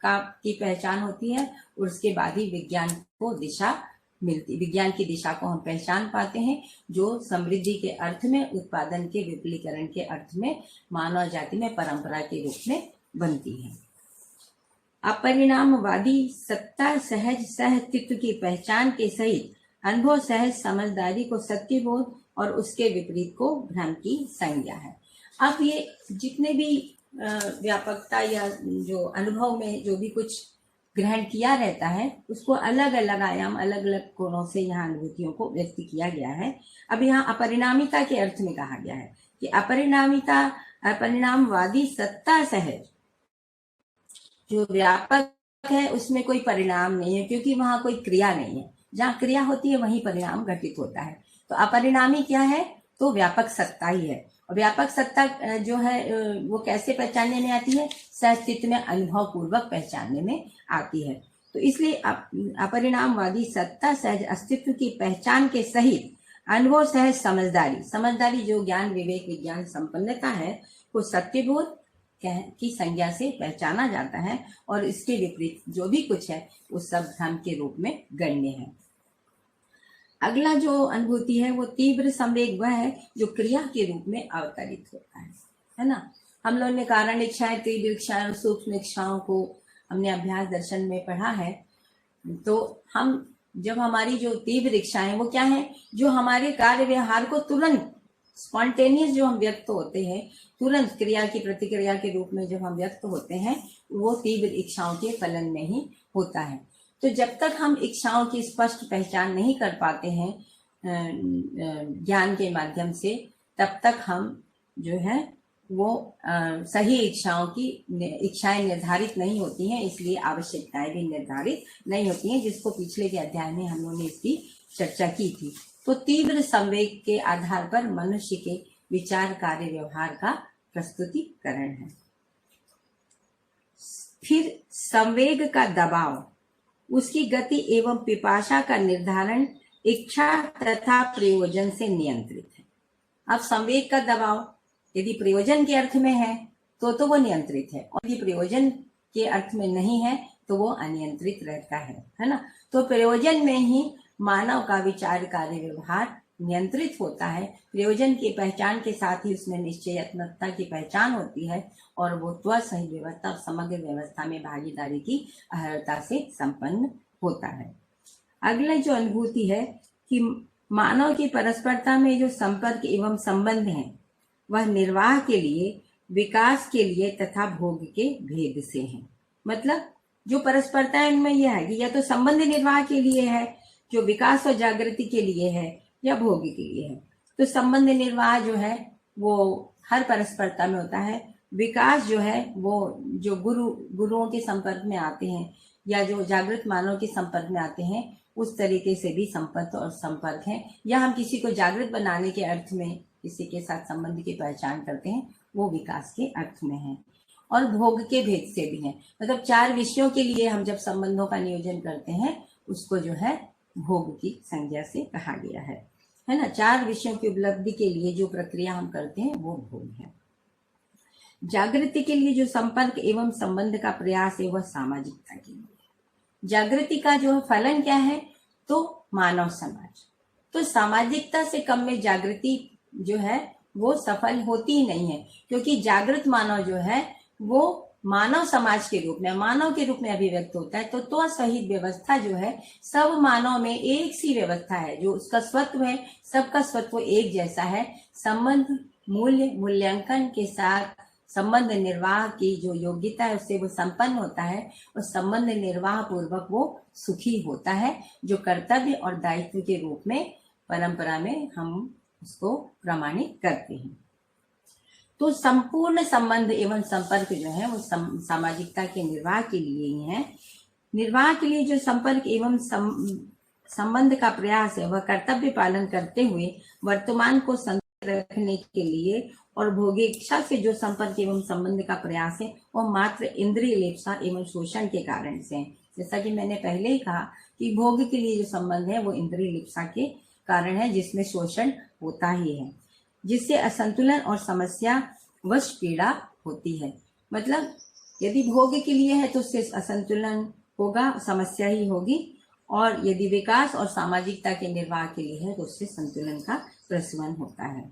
Speaker 1: की पहचान होती है, और उसके बाद ही विज्ञान को दिशा मिलती, विज्ञान की दिशा को हम पहचान पाते हैं, जो समृद्धि के अर्थ में, उत्पादन के विपुलीकरण के अर्थ में, मानव जाति में परंपरा के रूप में बनती है। अपरिणामवादी सत्ता सहज सहअस्तित्व की पहचान के सहित अनुभव सहज समझदारी को सत्य बोध और उसके विपरीत को भ्रम की संज्ञा है। अब ये जितने भी व्यापकता या जो अनुभव में जो भी कुछ ग्रहण किया रहता है, उसको अलग अलग आयाम, अलग अलग कोणों से यहाँ अनुभूतियों को व्यक्त किया गया है। अब यहाँ अपरिणामिता के अर्थ में कहा गया है कि अपरिणामवादी सत्ता सहज जो व्यापक है उसमें कोई परिणाम नहीं है, क्योंकि वहां कोई क्रिया नहीं है। जहाँ क्रिया होती है वहीं परिणाम घटित होता है। तो अपरिणामी क्या है? तो व्यापक सत्ता ही है। और व्यापक सत्ता जो है वो कैसे पहचानने में आती है? सहअस्तित्व में अनुभव पूर्वक पहचानने में आती है। तो इसलिए अपरिणामवादी सत्ता सहज अस्तित्व की पहचान के सहित अनुभव सहज समझदारी जो ज्ञान, विवेक, विज्ञान संपन्नता है, वो सत्यबोध की संज्ञा से पहचाना जाता है, और इसके विपरीत जो भी कुछ है वो सब भ्रम के रूप में गण्य है। अगला जो अनुभूति है वो तीव्र संवेग वह है जो क्रिया के रूप में अवतरित होता है ना। हम लोगों ने कारण इच्छाएं, तीव्र इच्छाएं और सूक्ष्म इच्छाओं को हमने अभ्यास दर्शन में पढ़ा है। तो हम जब हमारी जो तीव्र इच्छाएं वो क्या है, जो हमारे कार्य व्यवहार को तुरंत स्पॉन्टेनियस जो हम व्यक्त होते हैं, तुरंत क्रिया की प्रतिक्रिया के रूप में जब हम व्यक्त होते हैं, वो तीव्र इच्छाओं के फलन में ही होता है। तो जब तक हम इच्छाओं की स्पष्ट पहचान नहीं कर पाते हैं ज्ञान के माध्यम से, तब तक हम जो है वो सही इच्छाएं निर्धारित नहीं होती हैं, इसलिए आवश्यकताएं भी निर्धारित नहीं होती हैं, जिसको पिछले के अध्याय में हम लोगों ने इसकी चर्चा की थी। तो तीव्र संवेग के आधार पर मनुष्य के विचार, कार्य, व्यवहार का प्रस्तुतिकरण है। फिर संवेग का दबाव, उसकी गति एवं पिपाशा का निर्धारण इच्छा तथा प्रयोजन से नियंत्रित है। अब संवेग का दबाव यदि प्रयोजन के अर्थ में है तो वो नियंत्रित है, और यदि प्रयोजन के अर्थ में नहीं है तो वो अनियंत्रित रहता है ना। तो प्रयोजन में ही मानव का विचार, कार्य, व्यवहार नियंत्रित होता है। प्रयोजन की पहचान के साथ ही उसमें निश्चयात्मकता की पहचान होती है, और वो सही व्यवस्था और समग्र व्यवस्था में भागीदारी की अर्हता से संपन्न होता है। अगला जो अनुभूति है कि मानव की परस्परता में जो संपर्क एवं संबंध है वह निर्वाह के लिए, विकास के लिए तथा भोग के भेद से है। मतलब जो परस्परता है उनमें यह है कि या तो संबंध निर्वाह के लिए है, जो विकास और जागृति के लिए है, या भोग के लिए है। तो संबंध निर्वाह जो है वो हर परस्परता में होता है। विकास जो है वो जो गुरुओं के संपर्क में आते हैं या जो जागृत मानव के संपर्क में आते हैं, उस तरीके से भी संपर्क और संपर्क है। या हम किसी को जागृत बनाने के अर्थ में किसी के साथ संबंध की पहचान करते हैं, वो विकास के अर्थ में है। और भोग के भेद से भी है, मतलब 4 विषयों के लिए हम जब संबंधों का नियोजन करते हैं उसको जो है भोग की संज्ञा से कहा गया है ना। 4 विषयों की उपलब्धि के लिए जो प्रक्रिया हम करते हैं वो भोग है। जागृति के लिए जो संपर्क एवं संबंध का प्रयास है वह सामाजिकता के लिए। जागृति का जो फलन क्या है, तो मानव समाज। तो सामाजिकता से कम में जागृति जो है वो सफल होती ही नहीं है, क्योंकि जागृत मानव जो है वो मानव समाज के रूप में, मानव के रूप में अभिव्यक्त होता है। तो सहित व्यवस्था जो है, सब मानव में एक सी व्यवस्था है, जो उसका स्वत्व है, सबका स्वत्व एक जैसा है। संबंध, मूल्य, मूल्यांकन के साथ संबंध निर्वाह की जो योग्यता है उससे वो संपन्न होता है, और संबंध निर्वाह पूर्वक वो सुखी होता है, जो कर्तव्य और दायित्व के रूप में परंपरा में हम उसको प्रमाणित करते हैं। तो संपूर्ण संबंध एवं संपर्क जो है वो सामाजिकता के निर्वाह के लिए ही है। निर्वाह के लिए जो संपर्क एवं संबंध का प्रयास है वह कर्तव्य पालन करते हुए वर्तमान को संतुलित रखने के लिए, और भोगेच्छा से जो संपर्क एवं संबंध का प्रयास है वह मात्र इंद्रिय लेप्सा एवं शोषण के कारण से है। जैसा कि मैंने पहले ही कहा कि भोग के लिए जो संबंध है वो इंद्रिय लेप्सा के कारण है, जिसमें शोषण होता ही है, जिससे असंतुलन और समस्या वश पीड़ा होती है। मतलब यदि भोग के लिए है तो उससे असंतुलन होगा, समस्या ही होगी, और यदि विकास और सामाजिकता के निर्वाह के लिए है तो उससे संतुलन का प्रसवन होता है।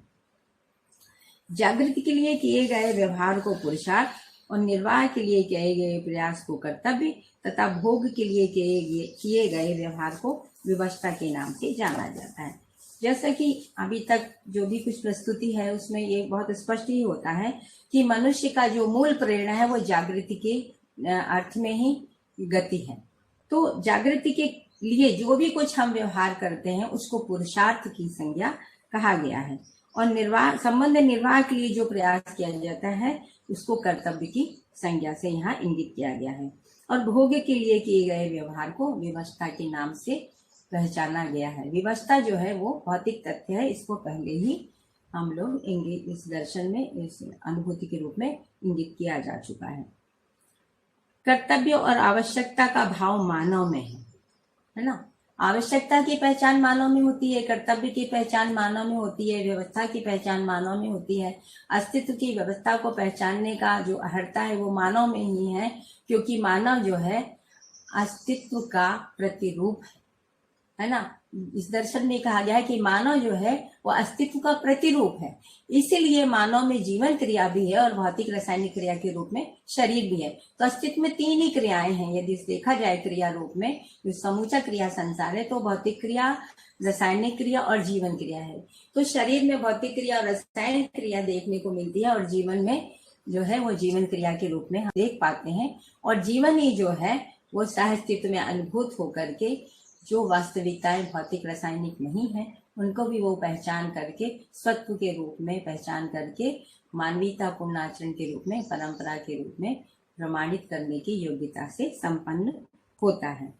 Speaker 1: जागृति के लिए किए गए व्यवहार को पुरुषार्थ, और निर्वाह के लिए किए गए प्रयास को कर्तव्य, तथा भोग के लिए किए गए व्यवहार को विवशता के नाम से जाना जाता है। जैसा कि अभी तक जो भी कुछ प्रस्तुति है उसमें ये बहुत स्पष्ट ही होता है कि मनुष्य का जो मूल प्रेरणा है वो जागृति के अर्थ में ही गति है। तो जागृति के लिए जो भी कुछ हम व्यवहार करते हैं उसको पुरुषार्थ की संज्ञा कहा गया है, और संबंध निर्वाह के लिए जो प्रयास किया जाता है उसको कर्तव्य की संज्ञा से यहाँ इंगित किया गया है, और भोग के लिए किए गए व्यवहार को विवशता के नाम से पहचाना गया है। विवशता जो है वो भौतिक तथ्य है, इसको पहले ही हम लोग इस दर्शन में, इस अनुभूति के रूप में इंगित किया जा चुका है। कर्तव्य और आवश्यकता का भाव मानव में है ना। आवश्यकता की पहचान मानव में होती है, कर्तव्य की पहचान मानव में होती है, व्यवस्था की पहचान मानव में होती है। अस्तित्व की व्यवस्था को पहचानने का जो अर्हता है वो मानव में ही है, क्योंकि मानव जो है अस्तित्व का प्रतिरूप है है ना। इस दर्शन में कहा गया है कि मानव जो है वो अस्तित्व का प्रतिरूप है, इसीलिए मानव में जीवन क्रिया भी है और भौतिक रासायनिक क्रिया के रूप में शरीर भी है। तो अस्तित्व में 3 ही क्रियाएं हैं यदि देखा जाए क्रिया रूप में। जो समूचा क्रिया संसार है तो भौतिक क्रिया, रासायनिक क्रिया और जीवन क्रिया है। तो शरीर में भौतिक क्रिया और रासायनिक क्रिया देखने को मिलती है और जीवन में जो है वो जीवन क्रिया के रूप में हम देख पाते हैं। और जीवन ही जो है वो सहअस्तित्व में अनुभूत होकर के जो वास्तविकताएं भौतिक रासायनिक नहीं है उनको भी वो पहचान करके स्वत्व के रूप में पहचान करके मानवीयता पूर्ण आचरण के रूप में, परंपरा के रूप में प्रमाणित करने की योग्यता से संपन्न होता है।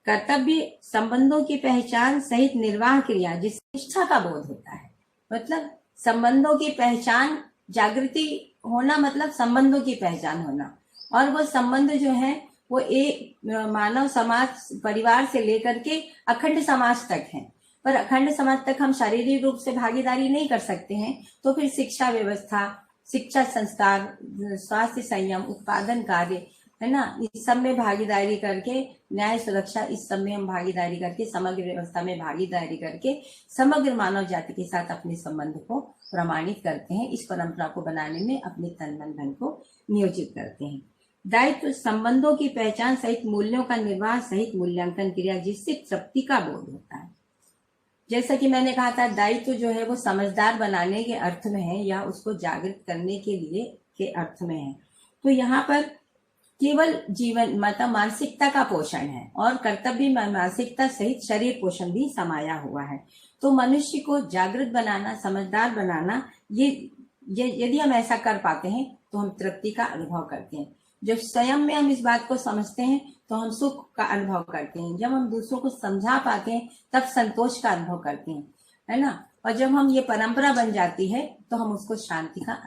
Speaker 1: कर्तव्य संबंधों की पहचान सहित निर्वाह क्रिया जिससे निष्ठा का बोध होता है। मतलब संबंधों की पहचान, जागृति होना मतलब संबंधों की पहचान होना। और वो संबंध जो है वो एक मानव समाज, परिवार से लेकर के अखंड समाज तक है। पर अखंड समाज तक हम शारीरिक रूप से भागीदारी नहीं कर सकते हैं, तो फिर शिक्षा व्यवस्था, शिक्षा संस्कार, स्वास्थ्य संयम, उत्पादन कार्य, है ना, इस सब में भागीदारी करके, न्याय सुरक्षा, इस सब में हम भागीदारी करके, समग्र व्यवस्था में भागीदारी करके समग्र मानव जाति के साथ अपने संबंध को प्रमाणित करते हैं। इस परंपरा को बनाने में अपने तन मन धन को नियोजित करते हैं। दायित्व संबंधों की पहचान सहित मूल्यों का निर्वाह सहित मूल्यांकन क्रिया जिससे तृप्ति का बोध होता है। जैसा कि मैंने कहा था, दायित्व जो है वो समझदार बनाने के अर्थ में है या उसको जागृत करने के लिए के अर्थ में है। तो यहाँ पर केवल जीवन मतलब मानसिकता का पोषण है और कर्तव्य मानसिकता सहित शरीर पोषण भी समाया हुआ है। तो मनुष्य को जागृत बनाना, समझदार बनाना, ये यदि हम ऐसा कर पाते हैं तो हम तृप्ति का अनुभव करते हैं। जब स्वयं में हम इस बात को समझते हैं तो हम सुख का अनुभव करते हैं। जब हम दूसरों को समझा पाते हैं तब संतोष का अनुभव करते हैं, है ना। और जब हम ये परंपरा बन जाती है तो हम उसको शांति का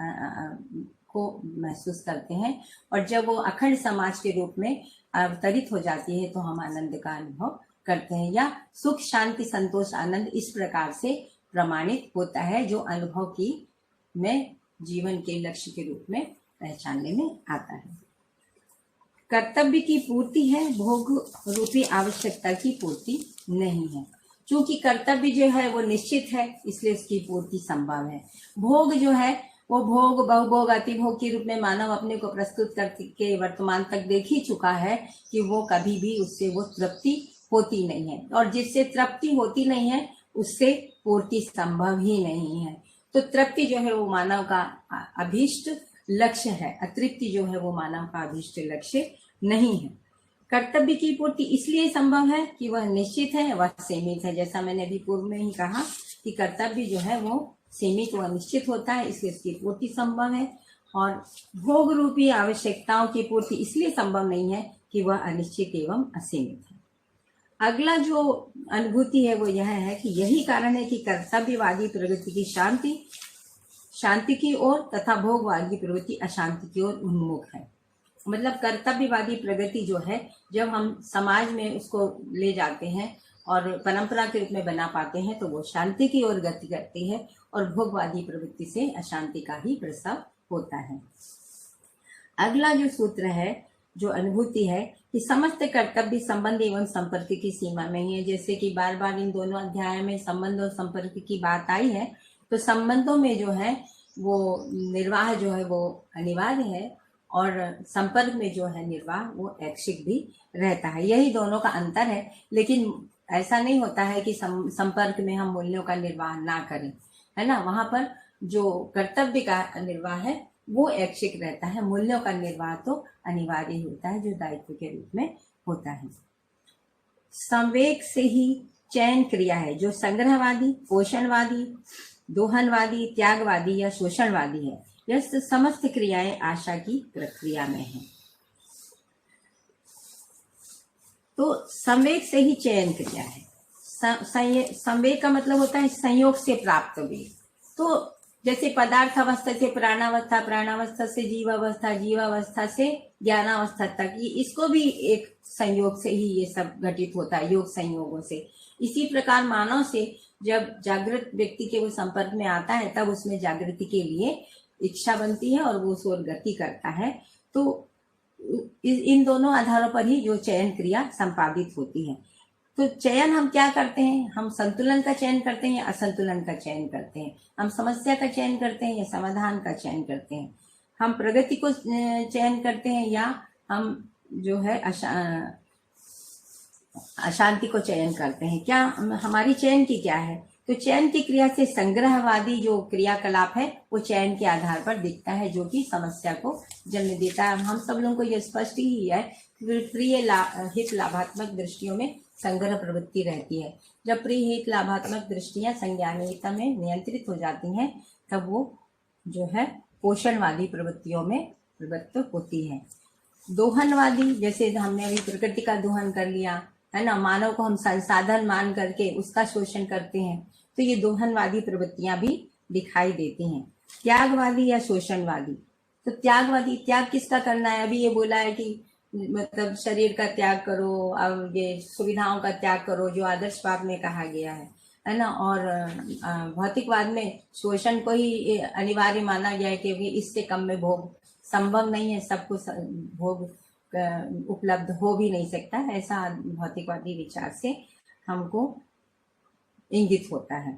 Speaker 1: को महसूस करते हैं। और जब वो अखंड समाज के रूप में अवतरित हो जाती है तो हम आनंद का अनुभव करते हैं, या सुख, शांति, संतोष, आनंद इस प्रकार से प्रमाणित होता है, जो अनुभव की में जीवन के लक्ष्य के रूप में पहचानने में आता है। कर्तव्य की पूर्ति है, भोग रूपी आवश्यकता की पूर्ति नहीं है। चूंकि कर्तव्य जो है वो निश्चित है इसलिए उसकी पूर्ति संभव है। भोग जो है वो भोग, बहुभोग, अतिभोग के रूप में मानव अपने को प्रस्तुत करके वर्तमान तक देख ही चुका है कि वो कभी भी उससे वो तृप्ति होती नहीं है, और जिससे तृप्ति होती नहीं है उससे पूर्ति संभव ही नहीं है। तो तृप्ति जो है वो मानव का अभीष्ट लक्ष्य है, अतृप्ति जो है वो मानव का अभीष्ट लक्ष्य नहीं है। कर्तव्य की पूर्ति इसलिए संभव है कि वह निश्चित है, वह सीमित है। जैसा मैंने अभी पूर्व में ही कहा कि कर्तव्य जो है वो सीमित व निश्चित होता है, इसलिए उसकी पूर्ति संभव है। और भोग रूपी आवश्यकताओं की पूर्ति इसलिए संभव नहीं है कि वह अनिश्चित एवं असीमित है। अगला जो अनुभूति है वो यह है कि यही कारण है कि कर्तव्यवादी प्रवृत्ति की शांति की ओर तथा भोगवादी प्रवृत्ति अशांति की ओर उन्मुख है। मतलब कर्तव्यवादी प्रगति जो है, जब हम समाज में उसको ले जाते हैं और परंपरा के रूप में बना पाते हैं तो वो शांति की ओर गति करती है, और भोगवादी प्रवृत्ति से अशांति का ही प्रसव होता है। अगला जो सूत्र है, जो अनुभूति है कि समस्त कर्तव्य संबंध एवं संपर्क की सीमा में ही है। जैसे कि बार बार इन दोनों अध्याय में संबंध और संपर्क की बात आई है, तो संबंधों में जो है वो निर्वाह जो है वो अनिवार्य है, और संपर्क में जो है निर्वाह वो ऐच्छिक भी रहता है। यही दोनों का अंतर है। लेकिन ऐसा नहीं होता है कि संपर्क में हम मूल्यों का निर्वाह ना करें, है ना। वहां पर जो कर्तव्य का निर्वाह है वो ऐच्छिक रहता है, मूल्यों का निर्वाह तो अनिवार्य होता है, जो दायित्व के रूप में होता है। संवेग से ही चयन क्रिया है, जो संग्रहवादी, पोषणवादी, दोहनवादी, त्यागवादी या शोषणवादी है। यह समस्त क्रियाएं आशा की प्रक्रिया में है। तो संवेग से ही चयन क्रिया है। संवेग का मतलब होता है संयोग से प्राप्त वेग। तो जैसे पदार्थ अवस्था से प्राणावस्था, प्राणावस्था से जीवावस्था, जीवावस्था से ज्ञानावस्था तक, ये इसको भी एक संयोग से ही ये सब घटित होता है, योग संयोगों से। इसी प्रकार मानव से जब जागृत व्यक्ति के वो संपर्क में आता है तब उसमें जागृति के लिए इच्छा बनती है और वो उस ओर गति करता है। तो इन दोनों आधारों पर ही जो चयन क्रिया संपादित होती है। तो चयन हम क्या करते हैं, हम संतुलन का चयन करते हैं या असंतुलन का चयन करते हैं, हम समस्या का चयन करते हैं या समाधान का चयन करते हैं, हम प्रगति को चयन करते हैं या हम जो है अशांति को चयन करते हैं। क्या हमारी चयन की क्या है? तो चयन की क्रिया से संग्रहवादी जो क्रियाकलाप है वो चयन के आधार पर दिखता है, जो कि समस्या को जन्म देता है। हम सब लोगों को यह स्पष्ट ही है कि प्रिय हित लाभात्मक दृष्टियों में संग्रह प्रवृत्ति रहती है। जब प्रिय हित लाभात्मक दृष्टियां संज्ञानीयता में नियंत्रित हो जाती हैं तब वो जो है पोषणवादी प्रवृत्तियों में प्रवृत्त होती है। दोहनवादी, जैसे हमने अभी प्रकृति का दोहन कर लिया है ना, मानव को हम संसाधन मान करके उसका शोषण करते हैं, तो ये दोहनवादी प्रवृत्तियां भी दिखाई देती हैं। त्यागवादी या शोषणवादी, तो त्यागवादी, त्याग किसका करना है? अभी ये बोला है कि मतलब शरीर का त्याग करो, अब ये सुविधाओं का त्याग करो जो आदर्शवाद में कहा गया है ना। और भौतिकवाद में शोषण को ही अनिवार्य माना गया है क्योंकि इससे कम में भोग संभव नहीं है, सबको भोग उपलब्ध हो भी नहीं सकता, ऐसा भौतिकवादी विचार से हमको इंगित होता है।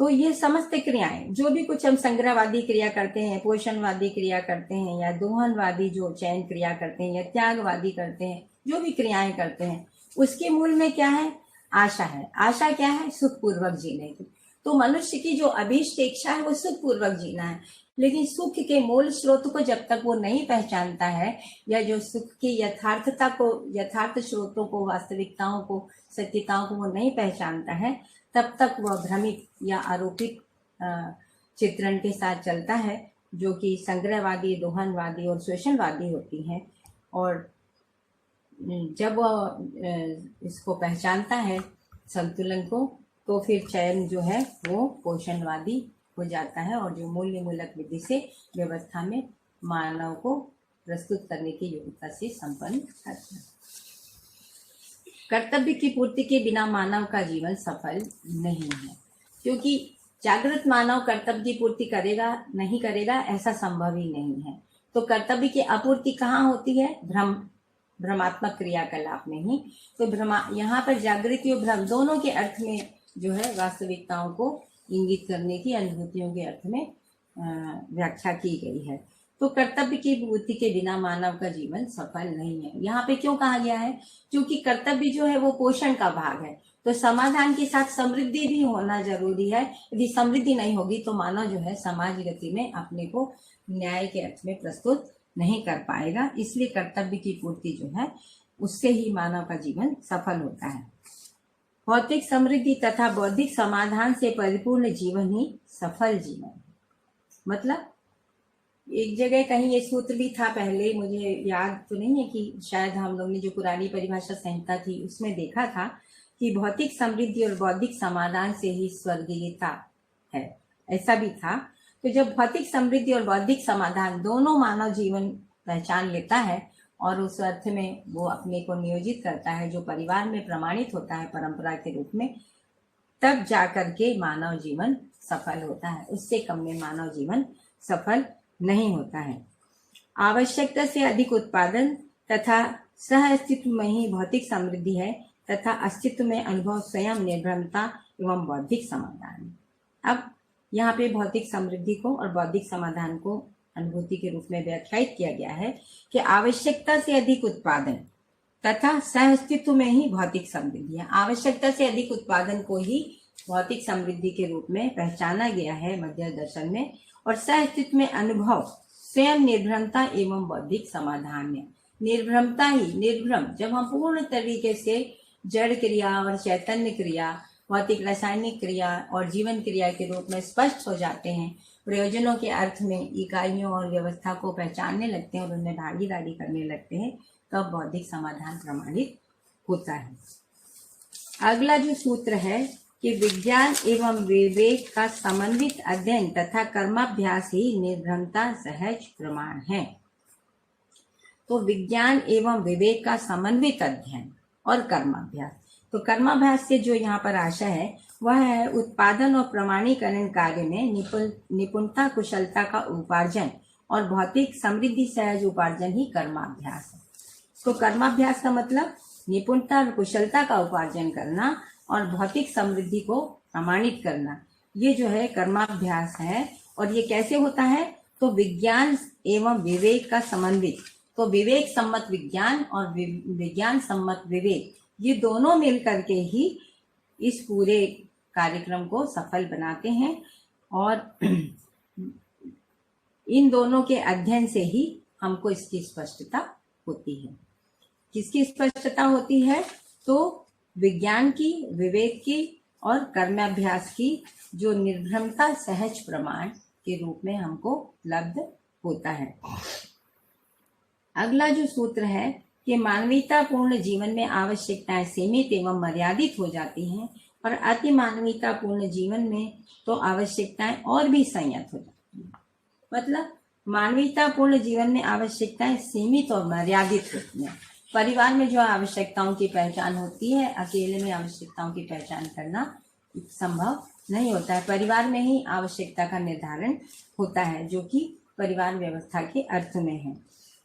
Speaker 1: तो ये समस्त क्रियाएं, जो भी कुछ हम संग्रहवादी क्रिया करते हैं, पोषणवादी क्रिया करते हैं या दोहनवादी जो चयन क्रिया करते हैं या त्यागवादी करते हैं, जो भी क्रियाएं करते हैं उसके मूल में क्या है? आशा है। आशा क्या है? सुखपूर्वक जीने की। तो मनुष्य की जो अभीष्ट इच्छा है वो सुखपूर्वक जीना है, लेकिन सुख के मूल स्रोत को जब तक वो नहीं पहचानता है या जो सुख की यथार्थता को, यथार्थ स्रोतों को, वास्तविकताओं को, सत्यताओं को वो नहीं पहचानता है, तब तक वह भ्रमित या आरोपित चित्रण के साथ चलता है, जो कि संग्रहवादी, दोहनवादी और शोषणवादी होती है। और जब वह इसको पहचानता है संतुलन को, तो फिर चयन जो है वो पोषणवादी हो जाता है और जो मूल्य मूलक विधि से व्यवस्था में मानव को प्रस्तुत करने की योग्यता से संपन्न करता है। कर्तव्य की पूर्ति के बिना मानव का जीवन सफल नहीं है, क्योंकि जागृत मानव कर्तव्य की पूर्ति करेगा नहीं करेगा ऐसा संभव ही नहीं है। तो कर्तव्य की आपूर्ति कहाँ होती है? भ्रमात्मक क्रियाकलाप में ही। तो यहाँ पर जागृति और भ्रम दोनों के अर्थ में जो है वास्तविकताओं को इंगित करने की, अनुभूतियों के अर्थ में व्याख्या की गई है। तो कर्तव्य की पूर्ति के बिना मानव का जीवन सफल नहीं है। यहाँ पे क्यों कहा गया है? क्योंकि कर्तव्य जो है वो पोषण का भाग है, तो समाधान के साथ समृद्धि भी होना जरूरी है। यदि समृद्धि नहीं होगी तो मानव जो है समाज गति में अपने को न्याय के अर्थ में प्रस्तुत नहीं कर पाएगा। इसलिए कर्तव्य की पूर्ति जो है उससे ही मानव का जीवन सफल होता है। भौतिक समृद्धि तथा बौद्धिक समाधान से परिपूर्ण जीवन ही सफल जीवन है। मतलब एक जगह कहीं ये सूत्र भी था, पहले मुझे याद तो नहीं है कि शायद हम लोग ने जो पुरानी परिभाषा संहिता थी उसमें देखा था कि भौतिक समृद्धि और बौद्धिक समाधान से ही स्वर्गीयता है, ऐसा भी था। तो जब भौतिक समृद्धि और बौद्धिक समाधान दोनों मानव जीवन पहचान लेता है और उस अर्थ में वो अपने को नियोजित करता है जो परिवार में प्रमाणित होता है परंपरा के रूप में, तब जाकर के मानव जीवन सफल होता है। उससे कम में मानव जीवन सफल नहीं होता है। आवश्यकता से अधिक उत्पादन तथा सह अस्तित्व में ही भौतिक समृद्धि है तथा अस्तित्व में अनुभव स्वयं निर्भरता एवं बौद्धिक समाधान। अब यहाँ पे भौतिक समृद्धि को और बौद्धिक समाधान को अनुभूति के रूप में व्याख्यायित किया गया है कि आवश्यकता से अधिक उत्पादन तथा सह अस्तित्व में ही भौतिक समृद्धि है। आवश्यकता से अधिक उत्पादन को ही भौतिक समृद्धि के रूप में पहचाना गया है मध्य दर्शन में, और सह अस्तित्व में अनुभव स्वयं निर्भरता एवं बौद्धिक समाधान है। निर्भरता ही, निर्भ्रम, जब हम पूर्ण तरीके से जड़ क्रिया और चैतन्य क्रिया, भौतिक रासायनिक क्रिया और जीवन क्रिया के रूप में स्पष्ट हो जाते हैं, प्रयोजनों के अर्थ में इकाइयों और व्यवस्था को पहचानने लगते हैं और उनमें भागीदारी करने लगते हैं, तब बौद्धिक समाधान प्रमाणित होता है। अगला जो सूत्र है कि विज्ञान एवं विवेक का समन्वित अध्ययन तथा कर्माभ्यास ही निर्भरता सहज प्रमाण है। तो विज्ञान एवं विवेक का समन्वित अध्ययन और कर्माभ्यास, तो कर्माभ्यास से जो यहाँ पर आशा है वह है उत्पादन और प्रमाणीकरण कार्य में निपुणता, कुशलता का उपार्जन और भौतिक समृद्धि सहज उपार्जन ही कर्माभ्यास है। तो कर्माभ्यास का मतलब निपुणता और कुशलता का उपार्जन करना और भौतिक समृद्धि को प्रमाणित करना, ये जो है कर्माभ्यास है। और ये कैसे होता है? तो विज्ञान एवं विवेक का समन्वित, तो विवेक सम्मत विज्ञान और विज्ञान सम्मत विवेक, ये दोनों मिलकर के ही इस पूरे कार्यक्रम को सफल बनाते हैं। और इन दोनों के अध्ययन से ही हमको इसकी स्पष्टता होती है। किसकी स्पष्टता होती है? तो विज्ञान की, विवेक की और कर्माभ्यास की, जो निर्भ्रमता सहज प्रमाण के रूप में हमको उपलब्ध होता है। अगला जो सूत्र है कि मानवीयतापूर्ण जीवन में आवश्यकताएं सीमित एवं मर्यादित हो जाती हैं और अति मानवीयतापूर्ण जीवन में तो आवश्यकताएं और भी संयत हो जाती हैं। मतलब मानवीयतापूर्ण जीवन में आवश्यकताएं सीमित और मर्यादित होती हैं। परिवार में जो आवश्यकताओं की पहचान होती है, अकेले में आवश्यकताओं की पहचान करना संभव नहीं होता है। परिवार में ही आवश्यकता का निर्धारण होता है, जो कि परिवार व्यवस्था के अर्थ में है।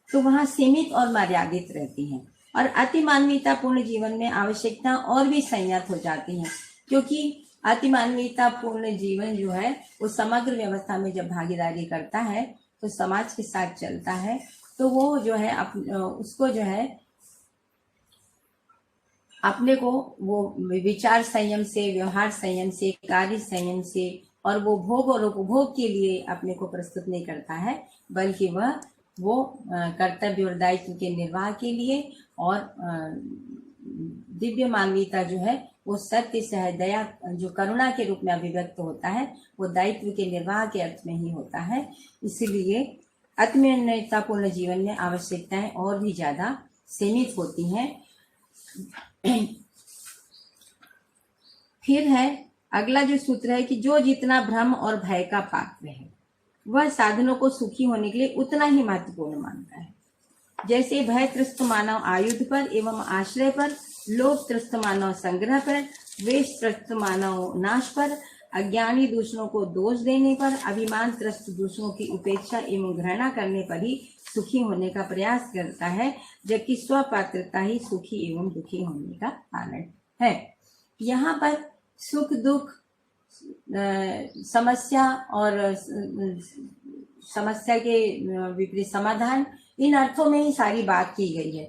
Speaker 1: तो वहाँ सीमित और मर्यादित रहती हैं। और अति मानवीयतापूर्ण जीवन में आवश्यकता और भी संयत हो जाती हैं, क्योंकि अति मानवीयतापूर्ण जीवन जो है वो समग्र व्यवस्था में जब भागीदारी करता है तो समाज के साथ चलता है, तो वो जो है उसको जो है अपने को वो विचार संयम से, व्यवहार संयम से, कार्य संयम से और वो भोग और उपभोग के लिए अपने को प्रस्तुत नहीं करता है, बल्कि वो कर्तव्य और दायित्व के निर्वाह के लिए और दिव्य मानवीयता जो है वो सत्य, सहज, दया, जो करुणा के रूप में अभिव्यक्त होता है, वो दायित्व के निर्वाह के अर्थ में ही होता है। इसलिए आत्मीयतापूर्ण जीवन में आवश्यकताएं और भी ज्यादा सीमित होती हैं। फिर है अगला जो सूत्र है कि जो जितना भ्रम और भय का पात्र है वह साधनों को सुखी होने के लिए उतना ही महत्वपूर्ण मानता है। जैसे भय त्रस्त मानव आयुध पर एवं आश्रय पर, लोभ त्रस्त मानव संग्रह पर, द्वेष त्रस्त मानव नाश पर, अज्ञानी दूसरों को दोष देने पर, अभिमान त्रस्त दूसरों की उपेक्षा एवं घृणा करने पर ही सुखी होने का प्रयास करता है, जबकि स्वपात्रता ही सुखी एवं दुखी होने का कारण है। यहाँ पर सुख दुख, समस्या और समस्या के विपरीत समाधान, इन अर्थों में ही सारी बात की गई है।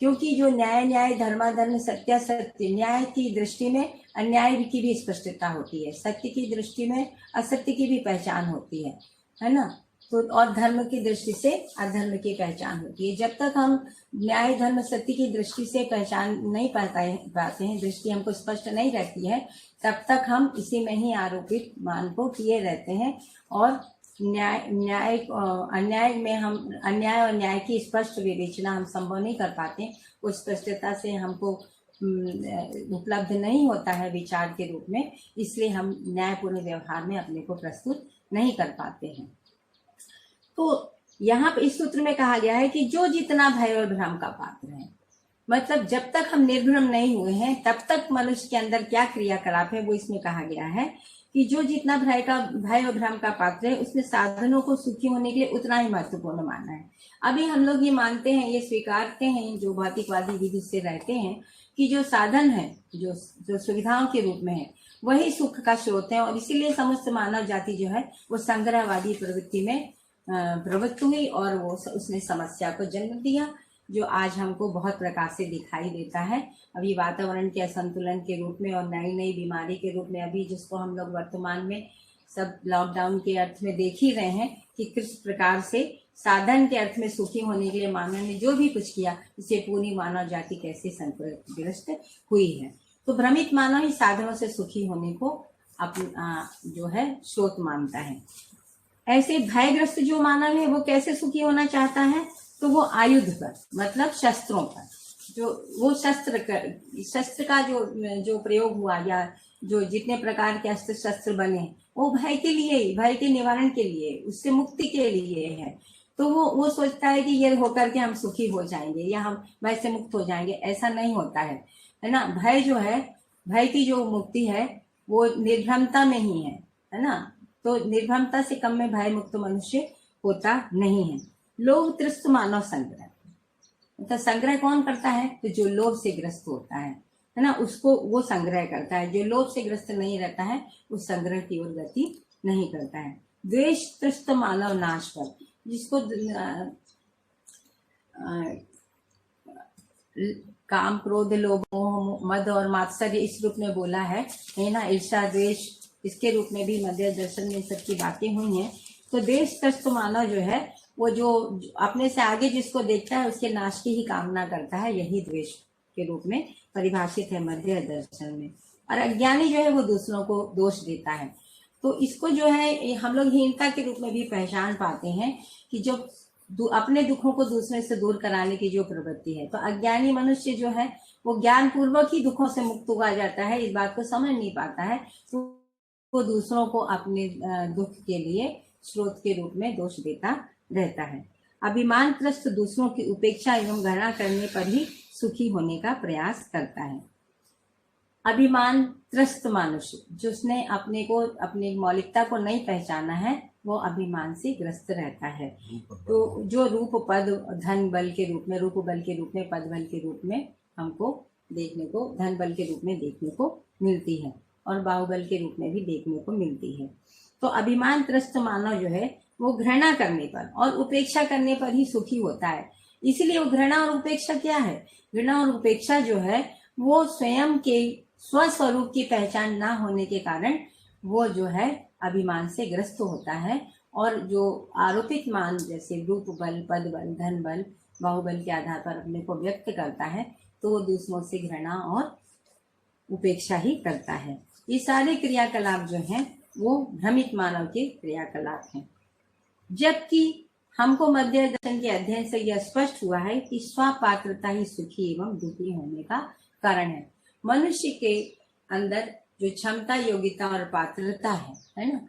Speaker 1: क्योंकि जो न्याय धर्माधर्म, सत्य सत्य, न्याय की दृष्टि में अन्याय की भी स्पष्टता होती है, सत्य की दृष्टि में असत्य की भी पहचान होती है ना। तो और धर्म की दृष्टि से अधर्म की पहचान होती है। जब तक हम न्याय धर्म सत्य की दृष्टि से पहचान नहीं पाते हैं, दृष्टि हमको स्पष्ट नहीं रहती है, तब तक हम इसी में ही आरोपित मान को किए रहते हैं। और अन्याय में हम अन्याय और न्याय की स्पष्ट विवेचना हम संभव नहीं कर पाते, उस स्पष्टता से हमको उपलब्ध नहीं होता है विचार के रूप में, इसलिए हम न्यायपूर्ण व्यवहार में अपने को प्रस्तुत नहीं कर पाते हैं। तो यहाँ पर इस सूत्र में कहा गया है कि जो जितना भय और भ्रम का पात्र है, मतलब जब तक हम निर्भ्रम नहीं हुए हैं तब तक मनुष्य के अंदर क्या क्रियाकलाप है वो इसमें कहा गया है कि जो जितना भय और भ्रम का पात्र है उसने साधनों को सुखी होने के लिए उतना ही महत्वपूर्ण माना है। अभी हम लोग ये मानते हैं, ये स्वीकारते हैं, जो भौतिकवादी विधि से रहते हैं, कि जो साधन है, जो सुविधाओं के रूप में है, वही सुख का स्रोत है। और इसीलिए समस्त मानव जाति जो है वो संग्रहवादी प्रवृत्ति में प्रवृत्त हुई और वो उसने समस्या को जन्म दिया, जो आज हमको बहुत प्रकार से दिखाई देता है। अभी वातावरण के असंतुलन के रूप में और नई नई बीमारी के रूप में, अभी जिसको हम लोग वर्तमान में सब लॉकडाउन के अर्थ में देख ही रहे हैं कि किस प्रकार से साधन के अर्थ में सुखी होने के लिए मानव ने जो भी कुछ किया, इससे पूरी मानव जाति कैसे संकटग्रस्त हुई है। तो भ्रमित मानव ही साधनों से सुखी होने को अपना जो है स्रोत मानता है। ऐसे भयग्रस्त जो मानव है वो कैसे सुखी होना चाहता है? तो वो आयुध पर, मतलब शस्त्रों पर, जो वो शस्त्र का जो प्रयोग हुआ या जो जितने प्रकार के अस्त्र शस्त्र बने, वो भय के लिए ही, भय के निवारण के लिए, उससे मुक्ति के लिए है। तो वो सोचता है कि ये होकर के हम सुखी हो जाएंगे या हम भय से मुक्त हो जाएंगे, ऐसा नहीं होता है ना। भय जो है, भय की जो मुक्ति है वो निर्भ्रमता में ही है ना। तो निर्भरता से कम में भय मुक्त मनुष्य होता नहीं है। लोभ त्रस्त मानव संग्रह, मतलब संग्रह कौन करता है? तो जो लोभ से ग्रस्त होता है ना, उसको वो संग्रह करता है। जो लोभ से ग्रस्त नहीं रहता है उस संग्रह की ओर गति नहीं करता है। द्वेष त्रस्त मानव नाश पर, जिसको काम क्रोध लोभ मोह मद और मात्सर्य इस रूप में बोला है ना, ईर्षा द्वेष इसके रूप में भी मध्य दर्शन में सबकी बातें हुई हैं। तो द्वेष त्रस्त मानव जो है वो जो अपने से आगे जिसको देखता है उसके नाश की ही कामना करता है, यही द्वेष के रूप में परिभाषित है मध्य दर्शन में। और अज्ञानी जो है वो दूसरों को दोष देता है। तो इसको जो है हम लोग हीनता के रूप में भी पहचान पाते हैं कि जो अपने दुखों को दूसरे से दूर कराने की जो प्रवृत्ति है। तो अज्ञानी मनुष्य जो है वो ज्ञान पूर्वक ही दुखों से मुक्त हुआ जाता है, इस बात को समझ नहीं पाता है, तो वो दूसरों को अपने दुख के लिए स्रोत के रूप में दोष देता रहता है। अभिमान त्रस्त दूसरों की उपेक्षा एवं घृणा करने पर ही सुखी होने का प्रयास करता है। अभिमान त्रस्त मनुष्य, जिसने अपने को अपनी मौलिकता को नहीं पहचाना है, वो अभिमान से ग्रस्त रहता है। तो जो रूप पद धन बल के रूप में, रूप बल के रूप में, पद बल के रूप में हमको देखने को, धन बल के रूप में देखने को मिलती है और बाहुबल के रूप में भी देखने को मिलती है। तो अभिमान त्रस्त मानव जो है वो घृणा करने पर और उपेक्षा करने पर ही सुखी होता है। इसलिए वो घृणा और उपेक्षा क्या है? घृणा और उपेक्षा जो है वो स्वयं के स्वस्वरूप की पहचान ना होने के कारण वो जो है अभिमान से ग्रस्त होता है। और जो आरोपित मान जैसे रूप बल, पद बल, धन बल, बाहुबल के आधार पर अपने को व्यक्त करता है, तो वो दूसरों से घृणा और उपेक्षा ही करता है। ये सारे क्रियाकलाप जो हैं वो भ्रमित मानव के क्रियाकलाप हैं। जबकि हमको मध्य दर्शन के अध्ययन से यह स्पष्ट हुआ है कि स्वपात्रता ही सुखी एवं दुखी होने का कारण है। मनुष्य के अंदर जो क्षमता, योग्यता और पात्रता है ना,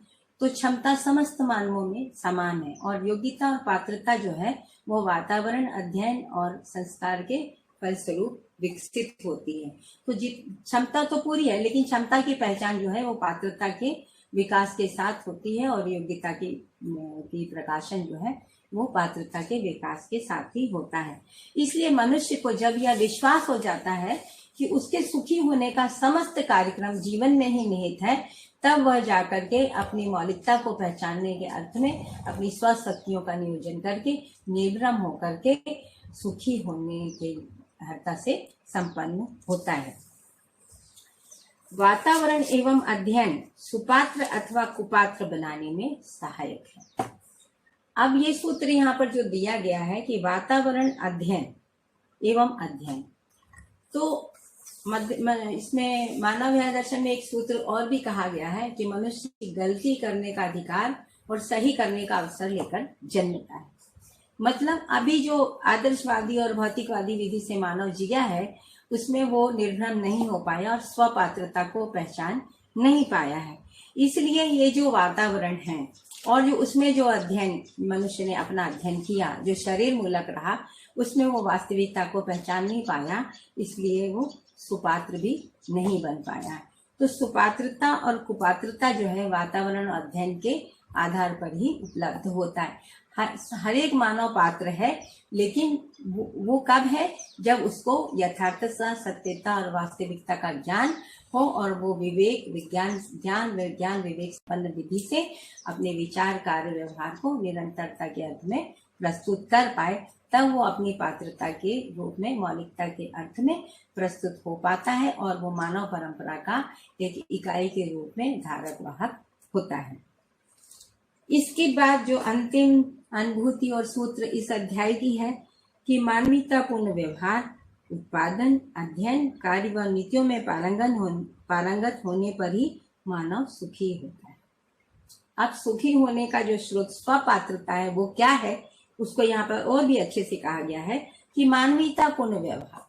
Speaker 1: तो क्षमता समस्त मानवों में समान है और योग्यता और पात्रता जो है वो वातावरण, अध्ययन और संस्कार के फलस्वरूप विकसित होती है। तो क्षमता तो पूरी है, लेकिन क्षमता की पहचान जो है वो पात्रता के विकास के साथ होती है और योग्यता की प्रकाशन जो है वो पात्रता के विकास के साथ ही होता है। इसलिए मनुष्य को जब यह विश्वास हो जाता है कि उसके सुखी होने का समस्त कार्यक्रम जीवन में ही निहित है, तब वह जाकर के अपनी मौलिकता को पहचानने के अर्थ में अपनी स्वशक्तियों का नियोजन करके निर्भ्रम होकर के सुखी होने के अर्हता से संपन्न होता है। वातावरण एवं अध्ययन सुपात्र अथवा कुपात्र बनाने में सहायक है। अब ये सूत्र यहाँ पर जो दिया गया है कि वातावरण, अध्ययन एवं अध्ययन, तो इसमें मानव दर्शन में एक सूत्र और भी कहा गया है कि मनुष्य की गलती करने का अधिकार और सही करने का अवसर लेकर जन्मता है। मतलब अभी जो आदर्शवादी और भौतिकवादी विधि से मानव जिया है उसमें वो निर्भ्रम नहीं हो पाया और स्वपात्रता को पहचान नहीं पाया है। इसलिए ये जो वातावरण है और जो उसमें जो अध्ययन मनुष्य ने अपना अध्ययन किया, जो शरीर मूलक रहा, उसमें वो वास्तविकता को पहचान नहीं पाया, इसलिए वो सुपात्र भी नहीं बन पाया। तो सुपात्रता और कुपात्रता जो है वातावरण और अध्ययन के आधार पर ही उपलब्ध होता है। हर एक मानव पात्र है, लेकिन वो कब है? जब उसको यथार्थता, सत्यता और वास्तविकता का ज्ञान हो और वो विवेक, विज्ञान विवेक संपन्न विधि से अपने विचार, कार्य, व्यवहार को निरंतरता के अर्थ में प्रस्तुत कर पाए, तब वो अपनी पात्रता के रूप में, मौलिकता के अर्थ में प्रस्तुत हो पाता है और वो मानव परंपरा का एक इकाई के रूप में धारक वाहक होता है। इसके बाद जो अंतिम अनुभूति और सूत्र इस अध्याय की है कि मानवीयतापूर्ण व्यवहार, उत्पादन, अध्ययन, कार्य व नीतियों में पारंगत होने पर ही मानव सुखी होता है। अब सुखी होने का जो स्रोत स्वपात्रता है वो क्या है, उसको यहाँ पर और भी अच्छे से कहा गया है कि मानवीयतापूर्ण व्यवहार।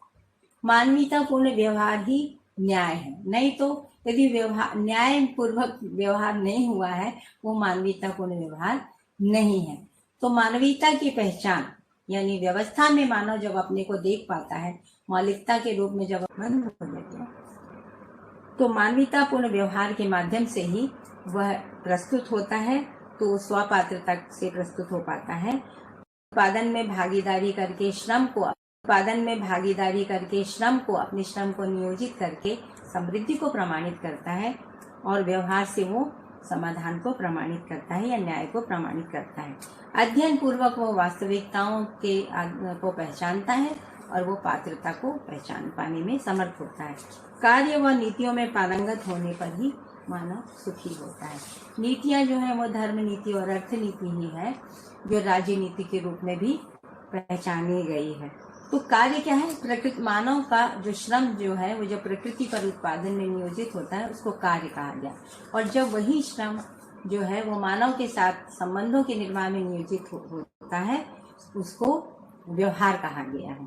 Speaker 1: मानवीयतापूर्ण व्यवहार ही न्याय है, नहीं तो यदि व्यवहार न्याय पूर्वक व्यवहार नहीं हुआ है वो मानवीयतापूर्ण व्यवहार नहीं है। तो मानवीयता की पहचान यानी व्यवस्था में मानव जब अपने को देख पाता है, मौलिकता के रूप में जब बंद हो जाता है, तो मानवीयतापूर्ण व्यवहार के माध्यम से ही वह प्रस्तुत होता है तो स्वपात्रता से प्रस्तुत हो पाता है। उत्पादन में भागीदारी करके श्रम को अपने श्रम को नियोजित करके समृद्धि को प्रमाणित करता है और व्यवहार से वो समाधान को प्रमाणित करता है या न्याय को प्रमाणित करता है। अध्ययन पूर्वक वो वास्तविकताओं को पहचानता है और वो पात्रता को पहचान पाने में समर्थ होता है। कार्य व नीतियों में पारंगत होने पर ही मानव सुखी होता है। नीतियां जो है वो धर्म नीति और अर्थ नीति ही है, जो राज्य नीति के रूप में भी पहचानी गई है। तो कार्य क्या है? प्रकृति, मानव का जो श्रम जो है वो जो प्रकृति पर उत्पादन में नियोजित होता है उसको कार्य कहा गया, और जब वही श्रम जो है वो मानव के साथ संबंधों के निर्माण में नियोजित होता है उसको व्यवहार कहा गया है।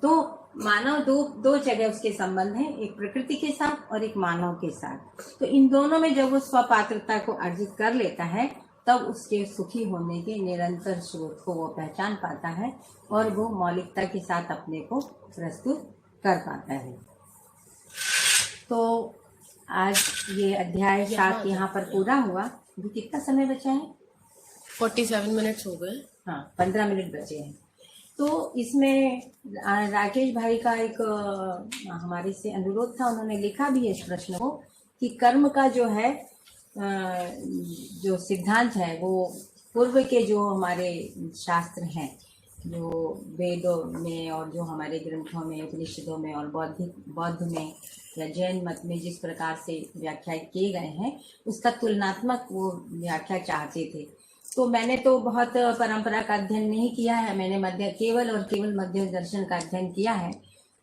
Speaker 1: तो मानव दो जगह उसके संबंध हैं, एक प्रकृति के साथ और एक मानव के साथ। तो इन दोनों में जब वो स्वपात्रता को अर्जित कर लेता है तब उसके सुखी होने के निरंतर स्रोत को वो पहचान पाता है और वो मौलिकता के साथ अपने को प्रस्तुत कर पाता है। तो आज ये अध्याय 7 यहाँ पर पूरा हुआ। अभी कितना समय बचा है?
Speaker 3: 47 मिनट्स हो गए।
Speaker 1: हाँ, 15 मिनट बचे हैं। तो इसमें राकेश भाई का एक हमारे से अनुरोध था, उन्होंने लिखा भी है इस प्रश्न को कि कर्म का जो है जो सिद्धांत है वो पूर्व के जो हमारे शास्त्र हैं, जो वेदों में और जो हमारे ग्रंथों में, उपनिषदों में और बौद्ध में या जैन मत में जिस प्रकार से व्याख्या किए गए हैं उसका तुलनात्मक वो व्याख्या चाहते थे। तो मैंने तो बहुत परंपरा का अध्ययन नहीं किया है, मैंने केवल मध्य दर्शन का अध्ययन किया है।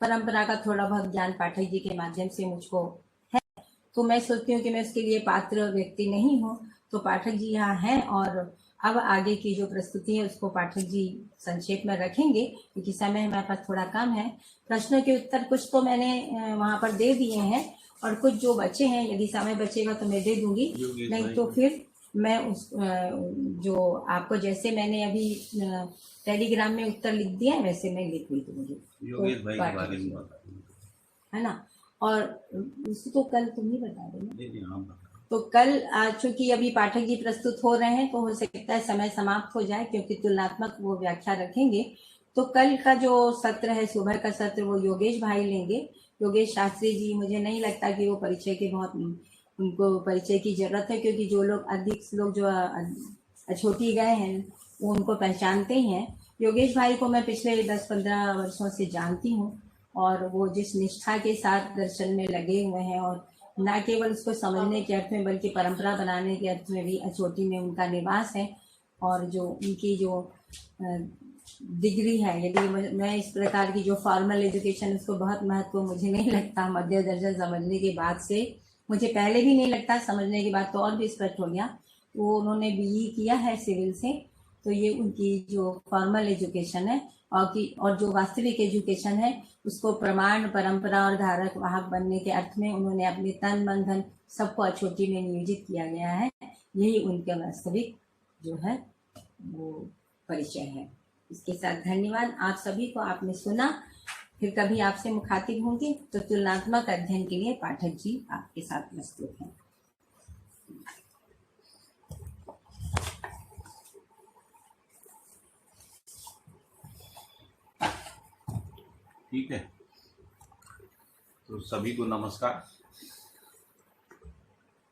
Speaker 1: परंपरा का थोड़ा बहुत ज्ञान पाठक जी के माध्यम से मुझको है, तो मैं सोचती हूँ कि मैं उसके लिए पात्र व्यक्ति नहीं हूँ। तो पाठक जी यहाँ हैं और अब आगे की जो प्रस्तुति है उसको पाठक जी संक्षेप में रखेंगे क्योंकि समय हमारे पास थोड़ा कम है। प्रश्नों के उत्तर कुछ तो मैंने वहाँ पर दे दिए हैं और कुछ जो बचे हैं यदि समय बचेगा तो मैं दे दूंगी, नहीं तो फिर मैं उस जो आपको जैसे मैंने अभी टेलीग्राम में उत्तर लिख दिया है वैसे मैं लिख भी दूंगी, है ना। और उसको तो कल तुम ही बता देना। तो कल चूंकि अभी पाठक जी प्रस्तुत हो रहे हैं तो हो सकता है समय समाप्त हो जाए क्योंकि तुलनात्मक वो व्याख्या रखेंगे। तो कल का जो सत्र है, सुबह का सत्र, वो योगेश भाई लेंगे, योगेश शास्त्री जी। मुझे नहीं लगता कि वो परिचय के बहुत उनको परिचय की जरूरत है क्योंकि जो लोग अधिक लोग जो अछोटी गए हैं वो उनको पहचानते ही हैं। योगेश भाई को मैं पिछले 10-15 वर्षों से जानती हूँ और वो जिस निष्ठा के साथ दर्शन में लगे हुए हैं और न केवल उसको समझने के अर्थ में बल्कि परंपरा बनाने के अर्थ में भी अछोटी में उनका निवास है। और जो उनकी जो डिग्री है, यदि मैं इस प्रकार की जो फॉर्मल एजुकेशन उसको बहुत महत्व मुझे नहीं लगता, मध्य दर्शन समझने के बाद से, मुझे पहले भी नहीं लगता, समझने के बाद तो और भी स्पष्ट हो गया। वो उन्होंने बीई किया है सिविल से, तो ये उनकी जो फॉर्मल एजुकेशन है और जो वास्तविक एजुकेशन है उसको प्रमाण, परंपरा और धारक वाहक बनने के अर्थ में उन्होंने अपने तन मन धन सबको अछोटी में नियोजित किया गया है। यही उनके वास्तविक जो है वो परिचय है। इसके साथ धन्यवाद आप सभी को, आपने सुना। फिर कभी आपसे मुखातिब होंगे तो तुलनात्मक अध्ययन के लिए पाठक जी आपके साथ प्रस्तुत हैं।
Speaker 2: ठीक है, तो सभी को नमस्कार।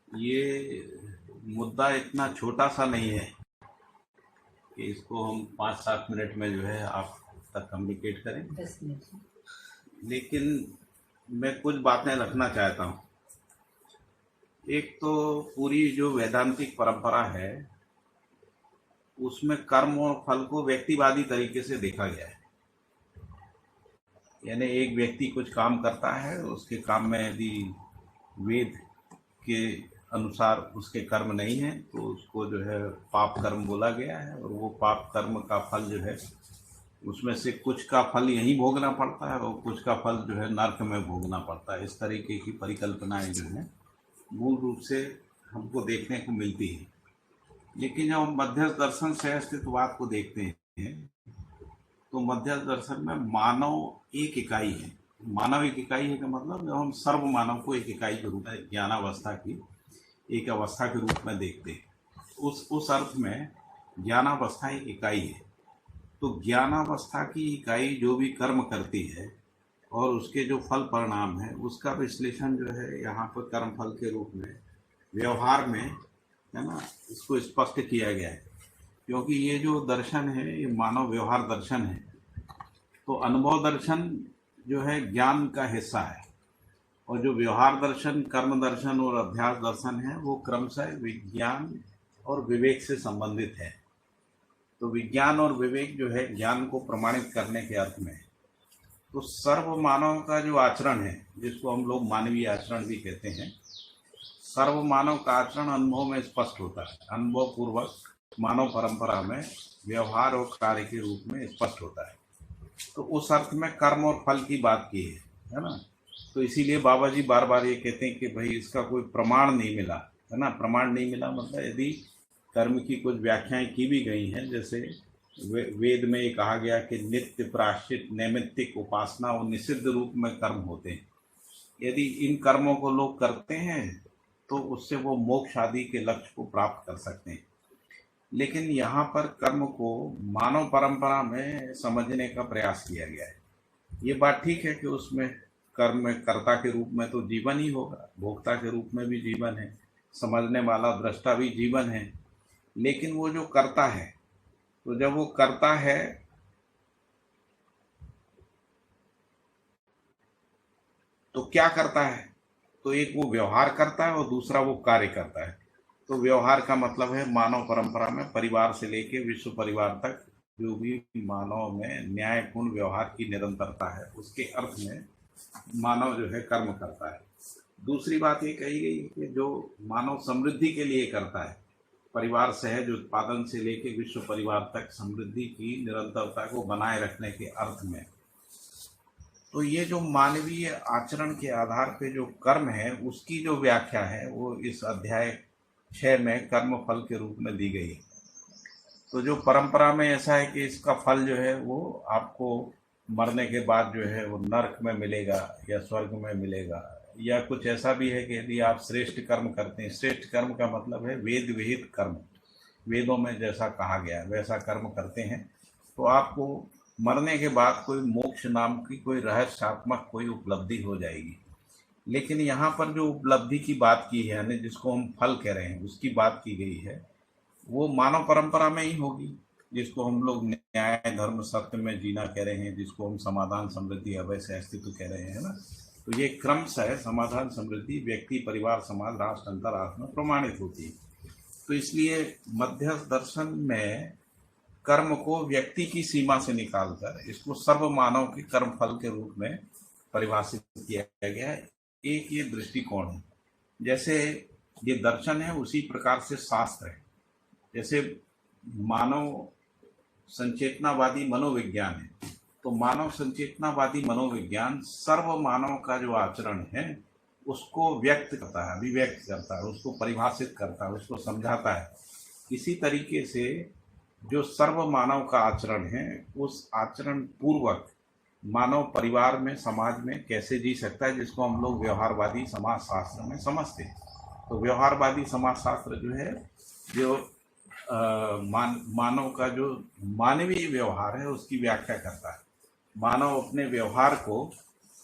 Speaker 2: ये मुद्दा इतना छोटा सा नहीं है कि इसको हम 5-7 मिनट में जो है आप तक कम्युनिकेट करें,
Speaker 1: 10 मिनट,
Speaker 2: लेकिन मैं कुछ बातें रखना चाहता हूँ। एक तो पूरी जो वैदांतिक परंपरा है उसमें कर्म और फल को व्यक्तिवादी तरीके से देखा गया है। यानी एक व्यक्ति कुछ काम करता है, उसके काम में यदि वेद के अनुसार उसके कर्म नहीं है तो उसको जो है पाप कर्म बोला गया है, और वो पाप कर्म का फल जो है उसमें से कुछ का फल यहीं भोगना पड़ता है और कुछ का फल जो है नर्क में भोगना पड़ता है। इस तरीके की परिकल्पनाएं जो है मूल रूप से हमको देखने को मिलती है। लेकिन जब हम मध्यस्थ दर्शन से अस्तित्ववाद को देखते हैं तो मध्यस्थ दर्शन में मानव एक इकाई है। मानव एक इकाई है का मतलब जब हम सर्व मानव को एक इकाई के रूप में ज्ञानावस्था की एक अवस्था के रूप में देखते हैं उस अर्थ में ज्ञानावस्था एक इकाई है। तो ज्ञानावस्था की इकाई जो भी कर्म करती है और उसके जो फल परिणाम है उसका विश्लेषण जो है यहाँ पर कर्म फल के रूप में व्यवहार में, है ना, इसको स्पष्ट किया गया है। क्योंकि ये जो दर्शन है ये मानव व्यवहार दर्शन है। तो अनुभव दर्शन जो है ज्ञान का हिस्सा है, और जो व्यवहार दर्शन, कर्म दर्शन और अध्यास दर्शन है वो क्रमशः विज्ञान और विवेक से संबंधित है। तो विज्ञान और विवेक जो है ज्ञान को प्रमाणित करने के अर्थ में है। तो सर्व मानव का जो आचरण है, जिसको हम लोग मानवीय आचरण भी कहते हैं, सर्व मानव का आचरण अनुभव में स्पष्ट होता है। अनुभव पूर्वक मानव परंपरा में व्यवहार और कार्य के रूप में स्पष्ट होता है। तो उस अर्थ में कर्म और फल की बात की है ना। तो इसीलिए बाबा जी बार बार ये कहते हैं कि भाई इसका कोई प्रमाण नहीं मिला, है ना। प्रमाण नहीं मिला मतलब यदि कर्म की कुछ व्याख्याएं की भी गई हैं, जैसे वेद में ये कहा गया कि नित्य, प्रायश्चित, नैमित्तिक, उपासना और निषिद्ध रूप में कर्म होते हैं। यदि इन कर्मों को लोग करते हैं तो उससे वो मोक्ष आदि के लक्ष्य को प्राप्त कर सकते हैं। लेकिन यहाँ पर कर्म को मानव परंपरा में समझने का प्रयास किया गया है। ये बात ठीक है कि उसमें कर्म कर्ता के रूप में तो जीवन ही होगा, भोक्ता के रूप में भी जीवन है, समझने वाला दृष्टा भी जीवन है। लेकिन वो जो करता है, तो जब वो करता है तो क्या करता है? तो एक वो व्यवहार करता है और दूसरा वो कार्य करता है। तो व्यवहार का मतलब है मानव परंपरा में परिवार से लेके विश्व परिवार तक जो भी मानव में न्यायपूर्ण व्यवहार की निरंतरता है, उसके अर्थ में मानव जो है कर्म करता है। दूसरी बात ये कही गई कि जो मानव समृद्धि के लिए करता है, परिवार सहज उत्पादन से लेके विश्व परिवार तक समृद्धि की निरंतरता को बनाए रखने के अर्थ में। तो ये जो मानवीय आचरण के आधार पे जो कर्म है उसकी जो व्याख्या है वो इस अध्याय 6 में कर्म फल के रूप में दी गई है। तो जो परंपरा में ऐसा है कि इसका फल जो है वो आपको मरने के बाद जो है वो नरक में मिलेगा या स्वर्ग में मिलेगा, या कुछ ऐसा भी है कि यदि आप श्रेष्ठ कर्म करते हैं, श्रेष्ठ कर्म का मतलब है वेद विहित कर्म, वेदों में जैसा कहा गया वैसा कर्म करते हैं तो आपको मरने के बाद कोई मोक्ष नाम की कोई रहस्यात्मक कोई उपलब्धि हो जाएगी। लेकिन यहाँ पर जो उपलब्धि की बात की है, यानी जिसको हम फल कह रहे हैं, उसकी बात की गई है, वो मानव परंपरा में ही होगी, जिसको हम लोग न्याय, धर्म, सत्य में जीना कह रहे हैं, जिसको हम समाधान, समृद्धि, अभय से अस्तित्व कह रहे हैं ना। तो ये क्रमशः समाधान, समृद्धि व्यक्ति, परिवार, समाज, राष्ट्र, अंतर्राष्ट्र में प्रमाणित होती है। तो इसलिए मध्यस्थ दर्शन में कर्म को व्यक्ति की सीमा से निकालकर इसको सर्व मानव के कर्म फल के रूप में परिभाषित किया गया है। एक ये दृष्टिकोण है। जैसे ये दर्शन है उसी प्रकार से शास्त्र है। जैसे मानव संचेतनावादी मनोविज्ञान है, तो मानव संचेतनावादी मनोविज्ञान सर्व मानव का जो आचरण है उसको व्यक्त करता है, अभिव्यक्त करता है, उसको परिभाषित करता है, उसको समझाता है। इसी तरीके से जो सर्व मानव का आचरण है उस आचरण पूर्वक मानव परिवार में, समाज में कैसे जी सकता है, जिसको हम लोग व्यवहारवादी समाज शास्त्र में समझते हैं। तो व्यवहारवादी समाज शास्त्र जो है जो मानव का जो मानवीय व्यवहार है उसकी व्याख्या करता है। मानव अपने व्यवहार को,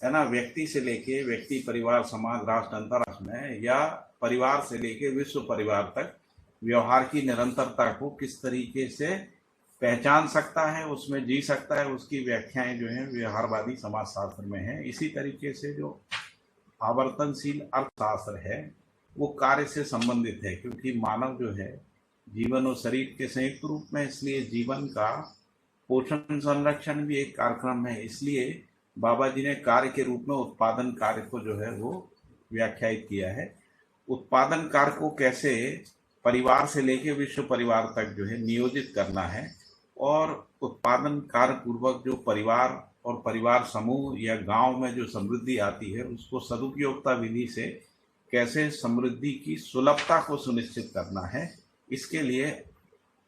Speaker 2: है ना, व्यक्ति से लेके व्यक्ति, परिवार, समाज, राष्ट्र, अंतर्राष्ट्र में, या परिवार से लेके विश्व परिवार तक व्यवहार की निरंतरता को किस तरीके से पहचान सकता है, उसमें जी सकता है, उसकी व्याख्याएं जो हैं व्यवहारवादी समाजशास्त्र में हैं। इसी तरीके से जो आवर्तनशील अर्थशास्त्र है वो कार्य से संबंधित है, क्योंकि मानव जो है जीवन और शरीर के संयुक्त रूप में, इसलिए जीवन का पोषण संरक्षण भी एक कार्यक्रम है। इसलिए बाबा जी ने कार्य के रूप में उत्पादन कार्य को जो है वो व्याख्यायित किया है। उत्पादन कार्य को कैसे परिवार से लेके विश्व परिवार तक जो है नियोजित करना है, और उत्पादन कार्य पूर्वक जो परिवार और परिवार समूह या गांव में जो समृद्धि आती है उसको सदुपयोगता विधि से कैसे समृद्धि की सुलभता को सुनिश्चित करना है, इसके लिए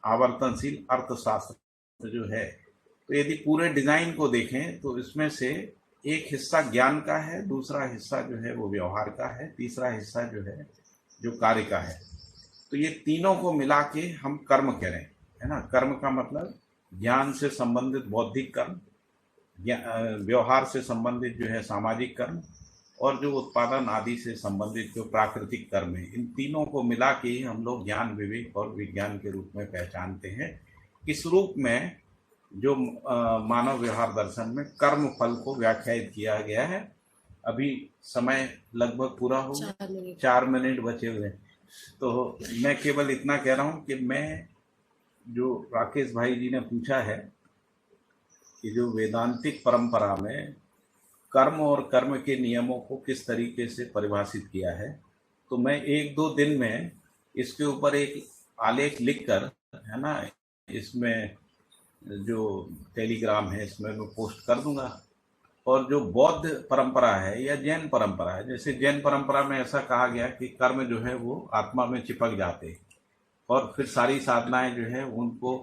Speaker 2: आवर्तनशील अर्थशास्त्र जो है। तो यदि पूरे डिजाइन को देखें तो इसमें से एक हिस्सा ज्ञान का है, दूसरा हिस्सा जो है वो व्यवहार का है, तीसरा हिस्सा जो है जो कार्य का है। तो ये तीनों को मिला के हम कर्म करें, है ना। कर्म का मतलब ज्ञान से संबंधित बौद्धिक कर्म, व्यवहार से संबंधित जो है सामाजिक कर्म, और जो उत्पादन आदि से संबंधित जो प्राकृतिक कर्म है, इन तीनों को मिला के ही हम लोग ज्ञान, विवेक और विज्ञान के रूप में पहचानते हैं। इस रूप में जो मानव व्यवहार दर्शन में कर्म फल को व्याख्यायित किया गया है। अभी समय लगभग पूरा हो गया, 4 मिनट बचे हुए, तो मैं केवल इतना कह रहा हूँ कि मैं जो राकेश भाई जी ने पूछा है कि जो वेदांतिक परंपरा में कर्म और कर्म के नियमों को किस तरीके से परिभाषित किया है, तो मैं 1-2 दिन में इसके ऊपर एक आलेख लिखकर, है ना, इसमें जो टेलीग्राम है इसमें मैं पोस्ट कर दूंगा। और जो बौद्ध परंपरा है या जैन परंपरा है, जैसे जैन परंपरा में ऐसा कहा गया कि कर्म जो है वो आत्मा में चिपक जाते हैं और फिर सारी साधनाएं जो है उनको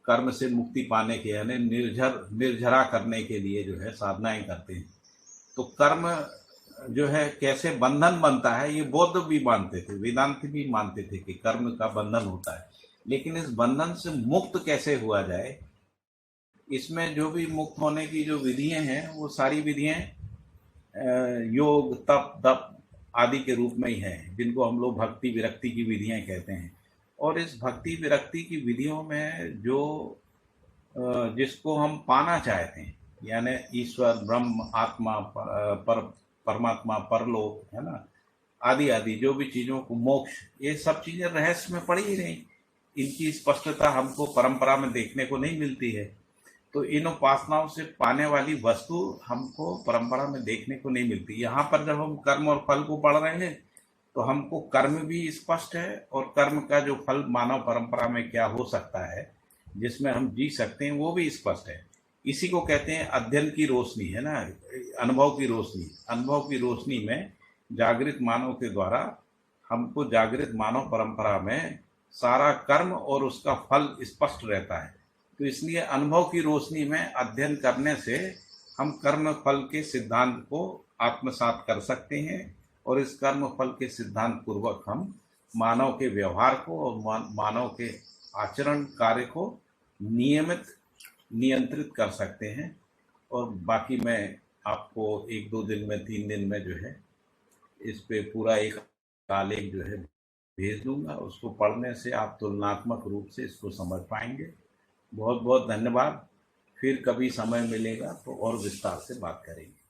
Speaker 2: कर्म से मुक्ति पाने के, यानी निर्झरा करने के लिए जो है साधनाएं करते हैं। तो कर्म जो है कैसे बंधन बनता है, ये बौद्ध भी मानते थे, वेदांत भी मानते थे कि कर्म का बंधन होता है। लेकिन इस बंधन से मुक्त कैसे हुआ जाए, इसमें जो भी मुक्त होने की जो विधियां हैं वो सारी विधियां योग, तप, दप आदि के रूप में ही हैं, जिनको हम लोग भक्ति विरक्ति की विधियां कहते हैं। और इस भक्ति विरक्ति की विधियों में जो जिसको हम पाना चाहते हैं, यानी ईश्वर, ब्रह्म, आत्मा, परमात्मा, परलोक, है ना, आदि आदि जो भी चीज़ों को, मोक्ष, ये सब चीज़ें रहस्य में पड़ी ही नहीं। इनकी स्पष्टता हमको परंपरा में देखने को नहीं मिलती है। तो इन उपासनाओं से पाने वाली वस्तु हमको परंपरा में देखने को नहीं मिलती। यहाँ पर जब हम कर्म और फल को पढ़ रहे हैं तो हमको कर्म भी स्पष्ट है और कर्म का जो फल मानव परंपरा में क्या हो सकता है, जिसमें हम जी सकते हैं, वो भी स्पष्ट है। इसी को कहते हैं अध्ययन की रोशनी, है ना, अनुभव की रोशनी। अनुभव की रोशनी में जागृत मानव के द्वारा हमको जागृत मानव परंपरा में सारा कर्म और उसका फल स्पष्ट रहता है। तो इसलिए अनुभव की रोशनी में अध्ययन करने से हम कर्म फल के सिद्धांत को आत्मसात कर सकते हैं और इस कर्म फल के सिद्धांत पूर्वक हम मानव के व्यवहार को और मानव के आचरण कार्य को नियंत्रित कर सकते हैं। और बाकी मैं आपको 1-2 दिन में, 3 दिन में जो है इस पे पूरा एक आलेख जो है भेज दूंगा। उसको पढ़ने से आप तुलनात्मक रूप से इसको समझ पाएंगे। बहुत बहुत धन्यवाद। फिर कभी समय मिलेगा तो और विस्तार से बात करेंगे।